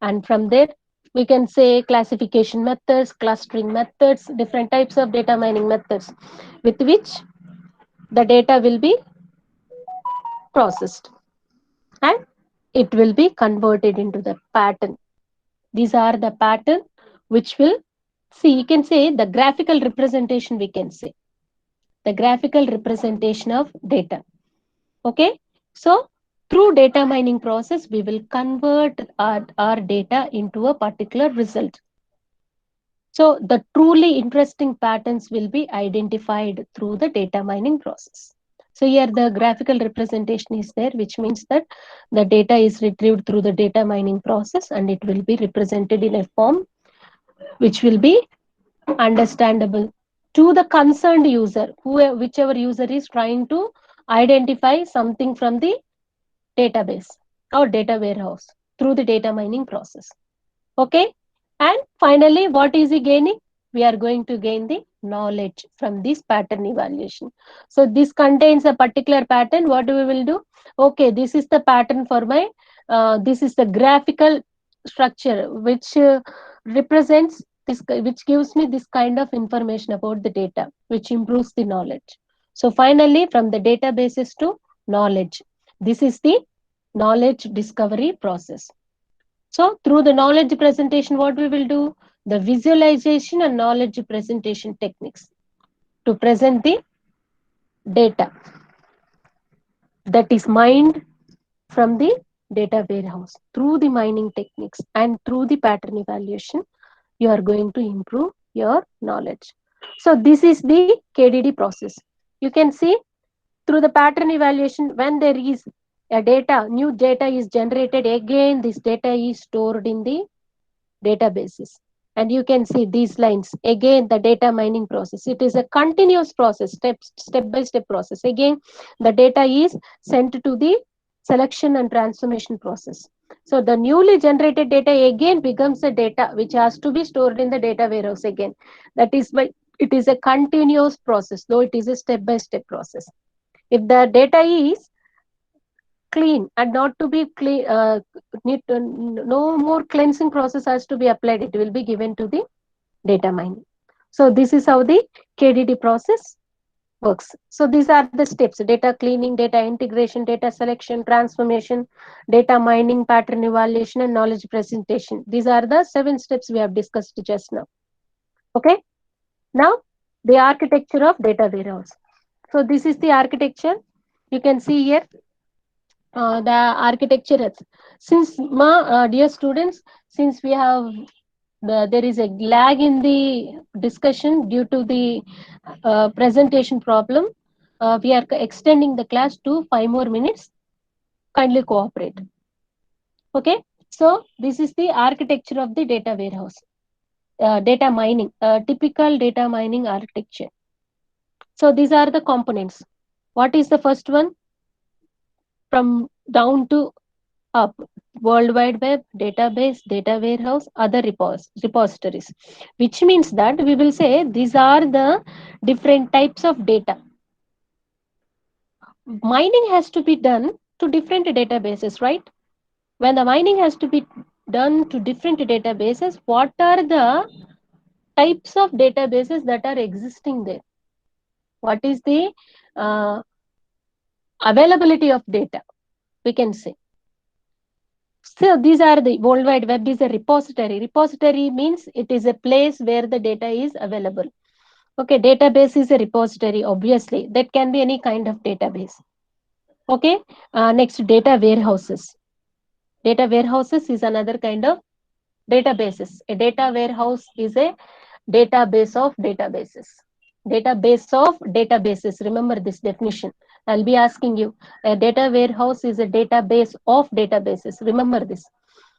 And from there, we can say classification methods, clustering methods, different types of data mining methods with which the data will be processed and it will be converted into the pattern. These are the pattern which will see, you can say the graphical representation, we can say the graphical representation of data. Okay, so through data mining process, we will convert our data into a particular result. So the truly interesting patterns will be identified through the data mining process. So here the graphical representation is there, which means that the data is retrieved through the data mining process and it will be represented in a form which will be understandable to the concerned user, whichever user is trying to identify something from the database or data warehouse through the data mining process. Okay, and finally, what is he gaining? We are going to gain the knowledge from this pattern evaluation. So this contains a particular pattern. What we will do? Okay, this is the pattern for my, this is the graphical structure which represents this, which gives me this kind of information about the data, which improves the knowledge. So finally, from the databases to knowledge, this is the knowledge discovery process. So through the knowledge presentation, what we will do? The visualization and knowledge presentation techniques to present the data that is mined from the data warehouse. Through the mining techniques and through the pattern evaluation, you are going to improve your knowledge. So this is the KDD process. You can see through the pattern evaluation, when there is a data, new data is generated, again this data is stored in the databases. And you can see these lines, again the data mining process. It is a continuous process, step by step process. Again, the data is sent to the selection and transformation process. So the newly generated data again becomes a data which has to be stored in the data warehouse again. That is why it is a continuous process, though it is a step by step process. If the data is clean and not to be clean, no more cleansing process has to be applied. It will be given to the data mining. So this is how the KDD process works. So these are the steps: data cleaning, data integration, data selection, transformation, data mining, pattern evaluation, and knowledge presentation. These are the 7 steps we have discussed just now. Okay. Now the architecture of data warehouse. So this is the architecture. You can see here the architecture. Since dear students, since we have there is a lag in the discussion due to the presentation problem, we are extending the class to 5 more minutes. Kindly cooperate. Okay, so this is the architecture of the data warehouse, data mining, typical data mining architecture. So these are the components. What is the first one? From down to up: World Wide Web, database, data warehouse, other repositories, which means that we will say these are the different types of data. Mining has to be done to different databases, right? When the mining has to be done to different databases, what are the types of databases that are existing there? What is the availability of data, we can say. So these are the World Wide Web is a repository. Repository means it is a place where the data is available. Okay, database is a repository, obviously. That can be any kind of database. Okay, next, data warehouses. Data warehouses is another kind of databases. A data warehouse is a database of databases. Database of databases. Remember this definition. I'll be asking you. A data warehouse is a database of databases. Remember this.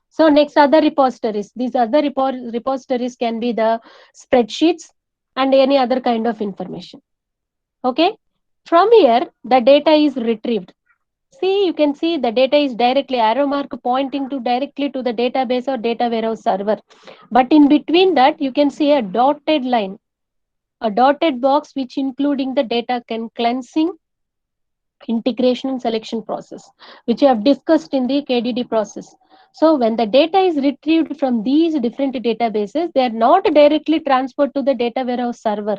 So next, other repositories. These other repositories can be the spreadsheets and any other kind of information. Okay. From here, the data is retrieved. See, you can see the data is directly arrow mark pointing to directly to the database or data warehouse server. But in between that, you can see a dotted line, a dotted box, which including the data cleansing, integration, and selection process, which you have discussed in the KDD process. So when the data is retrieved from these different databases, they are not directly transferred to the data warehouse server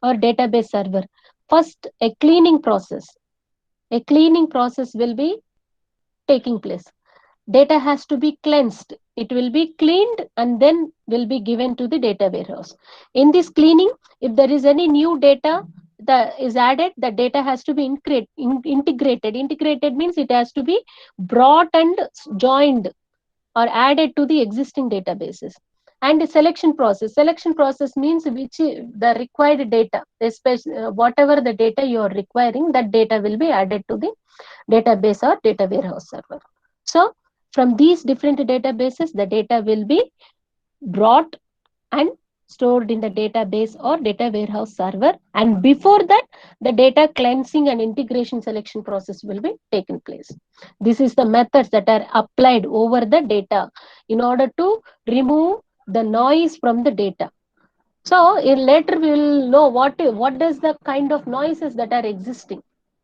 or database server. First, a cleaning process. A cleaning process will be taking place. Data has to be cleansed. It will be cleaned and then will be given to the data warehouse. In this cleaning, if there is any new data that is added, the data has to be integrated. Integrated means it has to be brought and joined or added to the existing databases. And the selection process. Selection process means which the required data, especially whatever the data you are requiring, that data will be added to the database or data warehouse server. So from these different databases, the data will be brought and stored in the database or data warehouse server. And before that, the data cleansing and integration selection process will be taken place. This is the methods that are applied over the data in order to remove the noise from the data. So later we will know what is the kind of noises that are existing.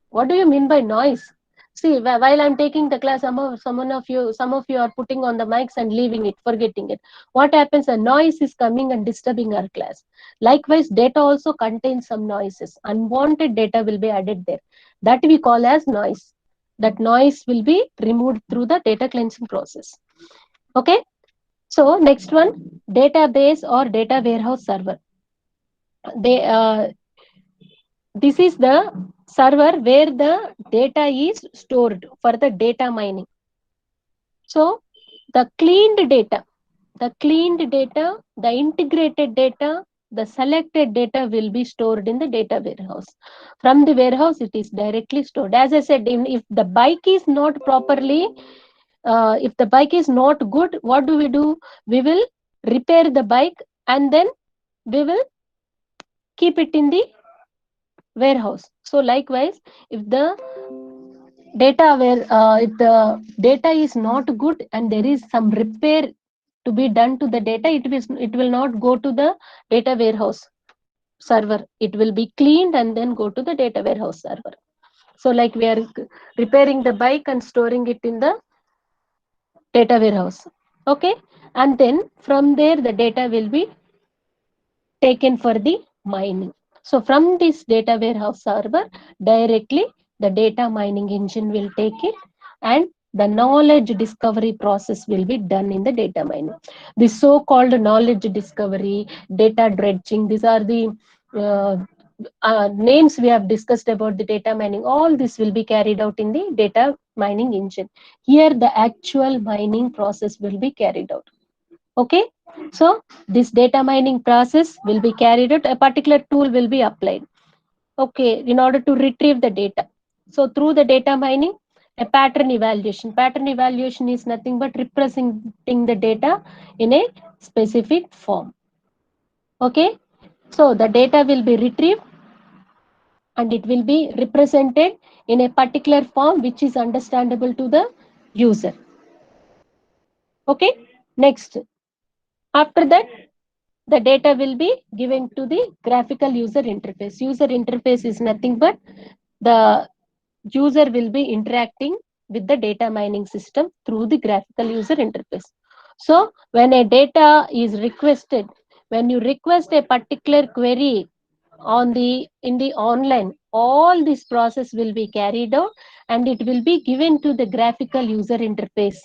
What do you mean by noise? See, while I'm taking the class, some of you are putting on the mics and leaving it, forgetting it. What happens? A noise is coming and disturbing our class. Likewise, data also contains some noises. Unwanted data will be added there. That we call as noise. That noise will be removed through the data cleansing process. Okay. So next one, database or data warehouse server. This is the server where the data is stored for the data mining. So the cleaned data, the integrated data, the selected data will be stored in the data warehouse. From the warehouse, it is directly stored. As I said, if the bike is not properly, if the bike is not good, what do? We will repair the bike and then we will keep it in the warehouse. So likewise, if the data is not good and there is some repair to be done to the data, it will not go to the data warehouse server. It will be cleaned and then go to the data warehouse server. So like we are repairing the bike and storing it in the data warehouse. Okay, and then from there the data will be taken for the mining. So from this data warehouse server, directly the data mining engine will take it, and the knowledge discovery process will be done in the data mining. The so-called knowledge discovery, data dredging, these are the names we have discussed about the data mining. All this will be carried out in the data mining engine. Here the actual mining process will be carried out. Okay, so this data mining process will be carried out, a particular tool will be applied, okay, in order to retrieve the data. So through the data mining, a pattern evaluation is nothing but representing the data in a specific form. Okay, so the data will be retrieved and it will be represented in a particular form which is understandable to the user. Okay, next, after that the data will be given to the graphical user interface. User interface is nothing but the user will be interacting with the data mining system through the graphical user interface. So when a data is requested, when you request a particular query in the online, all this process will be carried out and it will be given to the graphical user interface.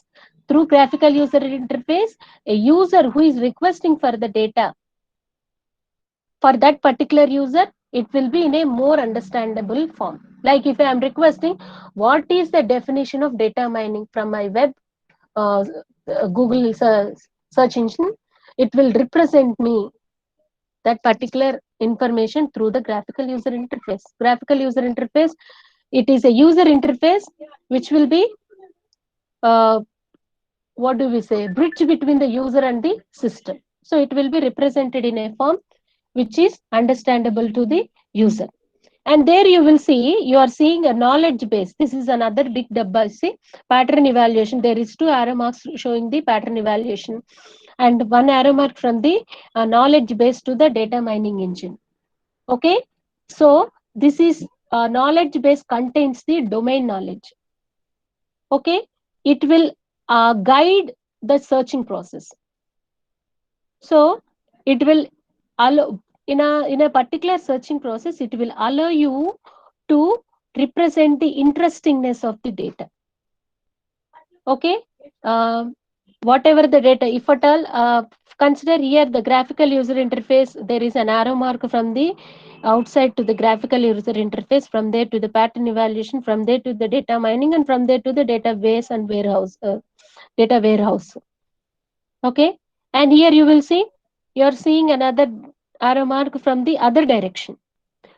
Through graphical user interface, a user who is requesting for the data, for that particular user, it will be in a more understandable form. Like if I am requesting what is the definition of data mining from my web Google search engine, it will represent me that particular information through the graphical user interface. Graphical user interface, it is a user interface which will be what do we say, bridge between the user and the system. So it will be represented in a form which is understandable to the user. And there you will see, you are seeing a knowledge base. This is another big dabba. See, pattern evaluation. There is 2 arrow marks showing the pattern evaluation and 1 arrow mark from the knowledge base to the data mining engine. Okay, so this is knowledge base contains the domain knowledge. Okay, it will guide the searching process. So it will allow, in a particular searching process, it will allow you to represent the interestingness of the data. Okay, whatever the data, if at all, consider here the graphical user interface, there is an arrow mark from the outside to the graphical user interface, from there to the pattern evaluation, from there to the data mining, and from there to the database and warehouse, data warehouse. Okay, and here you will see, you are seeing another arrow mark from the other direction.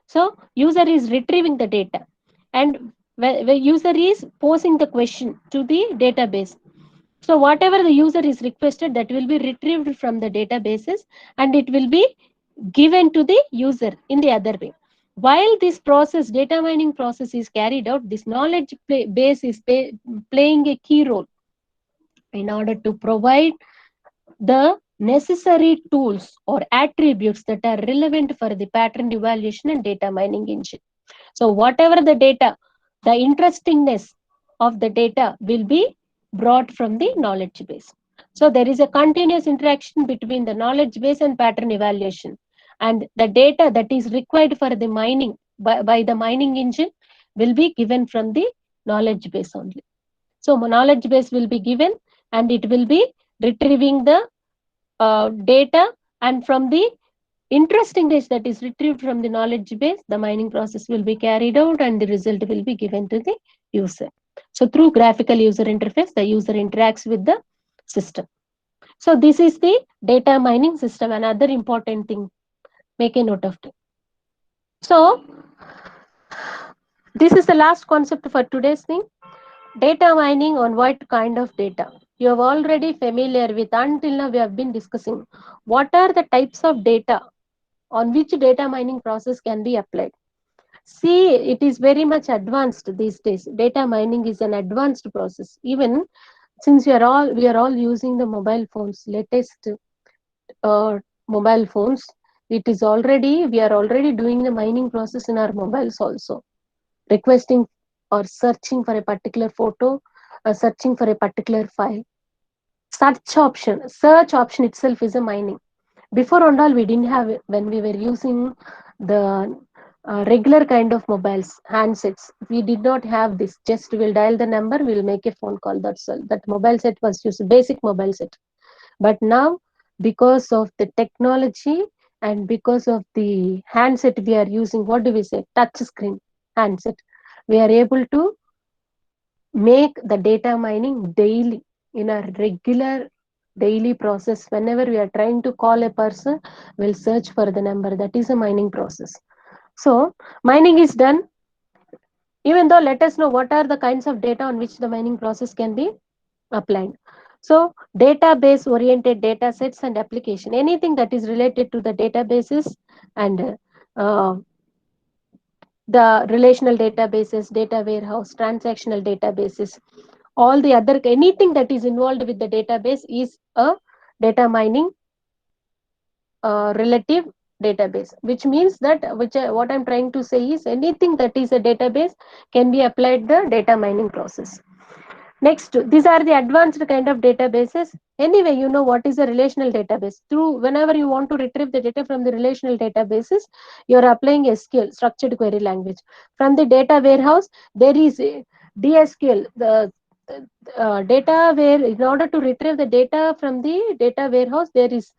So user is retrieving the data and the user is posing the question to the database. So whatever the user is requested, that will be retrieved from the databases and it will be given to the user in the other way. While this process, data mining process is carried out, this knowledge base is playing a key role in order to provide the necessary tools or attributes that are relevant for the pattern evaluation and data mining engine. So whatever the data, the interestingness of the data will be brought from the knowledge base. So there is a continuous interaction between the knowledge base and pattern evaluation, and the data that is required for the mining by the mining engine will be given from the knowledge base only. So knowledge base will be given and it will be retrieving the data, and from the interestingness that is retrieved from the knowledge base, the mining process will be carried out and the result will be given to the user. So through graphical user interface, the user interacts with the system. So this is the data mining system. Another important thing, make a note of it. So this is the last concept for today's thing. Data mining on what kind of data? You are already familiar with, until now we have been discussing what are the types of data on which data mining process can be applied. See, it is very much advanced these days. Data mining is an advanced process. Even since we are all using the mobile phones, latest mobile phones, we are already doing the mining process in our mobiles also, requesting or searching for a particular photo or searching for a particular file. Search option itself is a mining. Before and all, we didn't have it when we were using the regular kind of mobiles, handsets. We did not have this. Just we'll dial the number, we'll make a phone call. That's all. That mobile set was used, basic mobile set. But now, because of the technology and because of the handset we are using, what do we say? Touch screen handset. We are able to make the data mining daily in a regular daily process. Whenever we are trying to call a person, we'll search for the number. That is a mining process. So mining is done. Even though, let us know what are the kinds of data on which the mining process can be applied. So database oriented data sets and application, anything that is related to the databases and the relational databases, data warehouse, transactional databases, all the other, anything that is involved with the database is a data mining relative database, which means that what I'm trying to say is anything that is a database can be applied the data mining process. Next, these are the advanced kind of databases. Anyway, you know what is a relational database. Through whenever you want to retrieve the data from the relational databases, you are applying SQL, structured query language. From the data warehouse, there is a DSQL, the data where in order to retrieve the data from the data warehouse, there is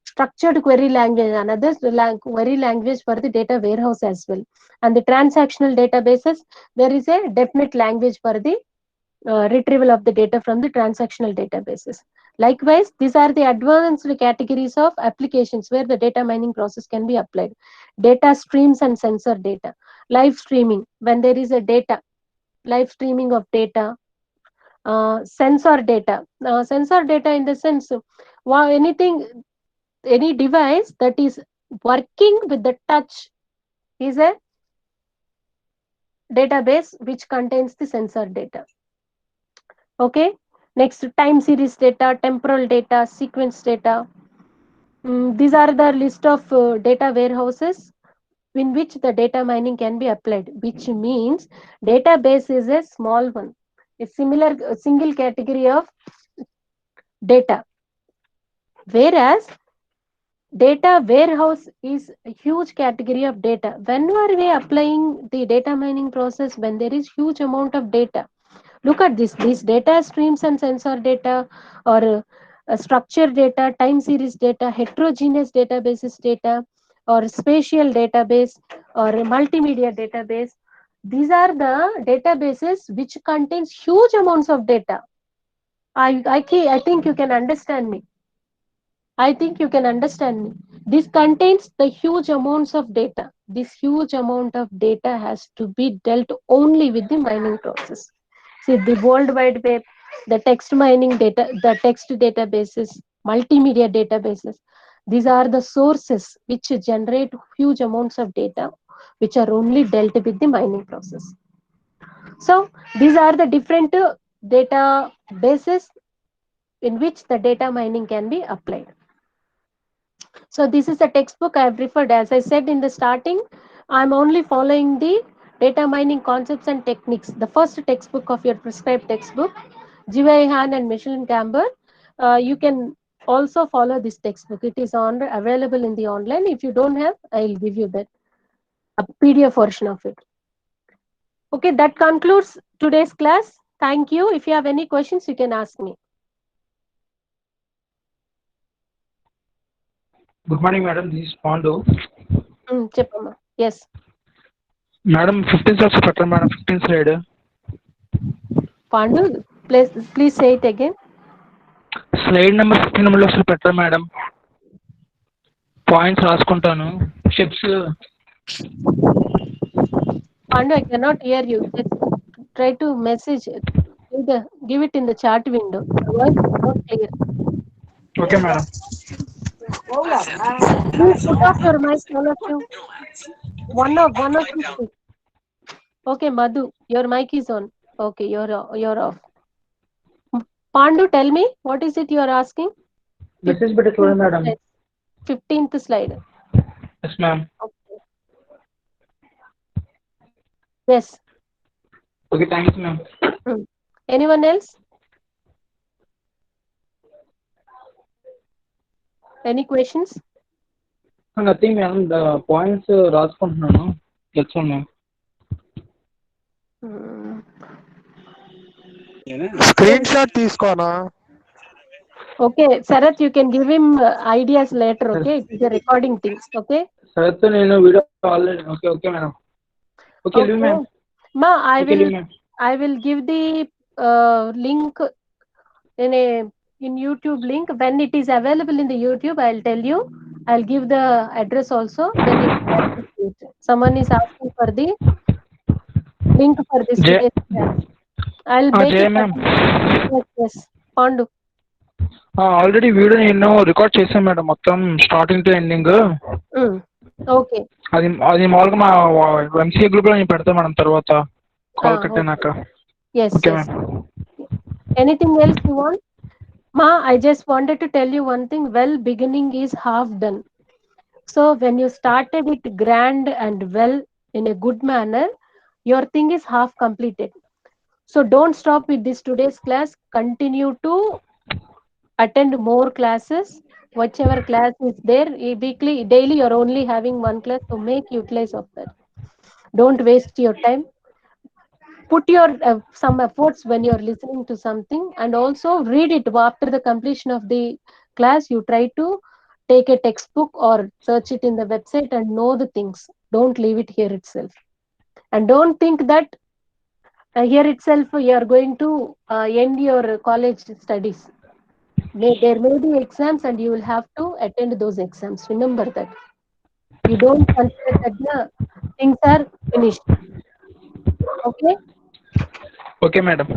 structured query language, another query language for the data warehouse as well. And the transactional databases, there is a definite language for the retrieval of the data from the transactional databases. Likewise, these are the advanced categories of applications where the data mining process can be applied. Data streams and sensor data. Live streaming, when there is a data, live streaming of data. Sensor data. Sensor data in the sense, any device that is working with the touch is a database which contains the sensor data. Okay, next, time series data, temporal data, sequence data. These are the list of data warehouses in which the data mining can be applied, which means database is a small one, a single category of data, whereas data warehouse is a huge category of data. When are we applying the data mining process? When there is huge amount of data. Look at this, these data streams and sensor data, or structured data, time series data, heterogeneous databases data, or spatial database, or a multimedia database. These are the databases which contains huge amounts of data. I think you can understand me. I think you can understand me. This contains the huge amounts of data. This huge amount of data has to be dealt only with the mining process. See, the World Wide Web, the text mining data, the text databases, multimedia databases, these are the sources which generate huge amounts of data, which are only dealt with the mining process. So these are the different databases in which the data mining can be applied. So this is a textbook I have referred. As I said in the starting, I'm only following the data mining concepts and techniques. The first textbook of your prescribed textbook, G.Y. Han and Michelin Camber. You can also follow this textbook. It is available in the online. If you don't have, I'll give you that a PDF version of it. Okay, that concludes today's class. Thank you. If you have any questions, you can ask me. Good morning, madam. This is Pandu. Cheppama. Yes. Madam, 15th of September, madam, 15th slide. Pandu, please say it again. Slide number 15 number of Petra, madam. Points రాసుకుంటాను steps. Pandu, I cannot hear you. Just try to message. Give it in the chat window. The voice is not clear. Okay, madam. Please put off your mic, all of you. One of you speak. Okay, Madhu, your mic is on. Okay, you're off. Pandu, tell me, what is it you are asking? Message better చూడండి madam. 15th slide. Yes, ma'am. Okay. Yes. Okay, thanks, ma'am. Anyone else? Any questions? Nothing, ma'am. The points రాసుకుంటున్నాను. That's all, ma'am. Screenshot తీసుకోనా? Okay, Sarath, you can give him ideas later, okay? It is a recording thing, okay? Sarath, నేను video already okay madam. Okay leave ma'am. Ma, leave ma'am. I will give the link in YouTube link. When it is available in the YouTube, I'll tell you. I'll give the address also. Then you can access it. Someone is asking for the link for this today's class. I'll make Jay, it. ma'am. Yes, Pandu. Already video నేను record చేశాను madam, మొత్తం starting to ending. Okay. అది మామూలుగా మా MCA group లో నేను పెడతాను madam తర్వాత కాల్ కట్టినాక. Yes. Okay Yes. Ma'am. Anything else you want? Ma, I just wanted to tell you one thing. Well, beginning is half done. So when you started it grand and well in a good manner, your thing is half completed. So don't stop with this today's class. Continue to attend more classes. Whichever class is there, weekly, daily, you're only having one class, so make utilize of that. Don't waste your time. Put your some efforts when you're listening to something, and also read it after the completion of the class. You try to take a textbook or search it in the website and know the things. Don't leave it here itself, and don't think that here itself you are going to end your college studies. There may be exams and you will have to attend those exams. Remember that. You don't consider that the things are finished. Okay. Okay madam.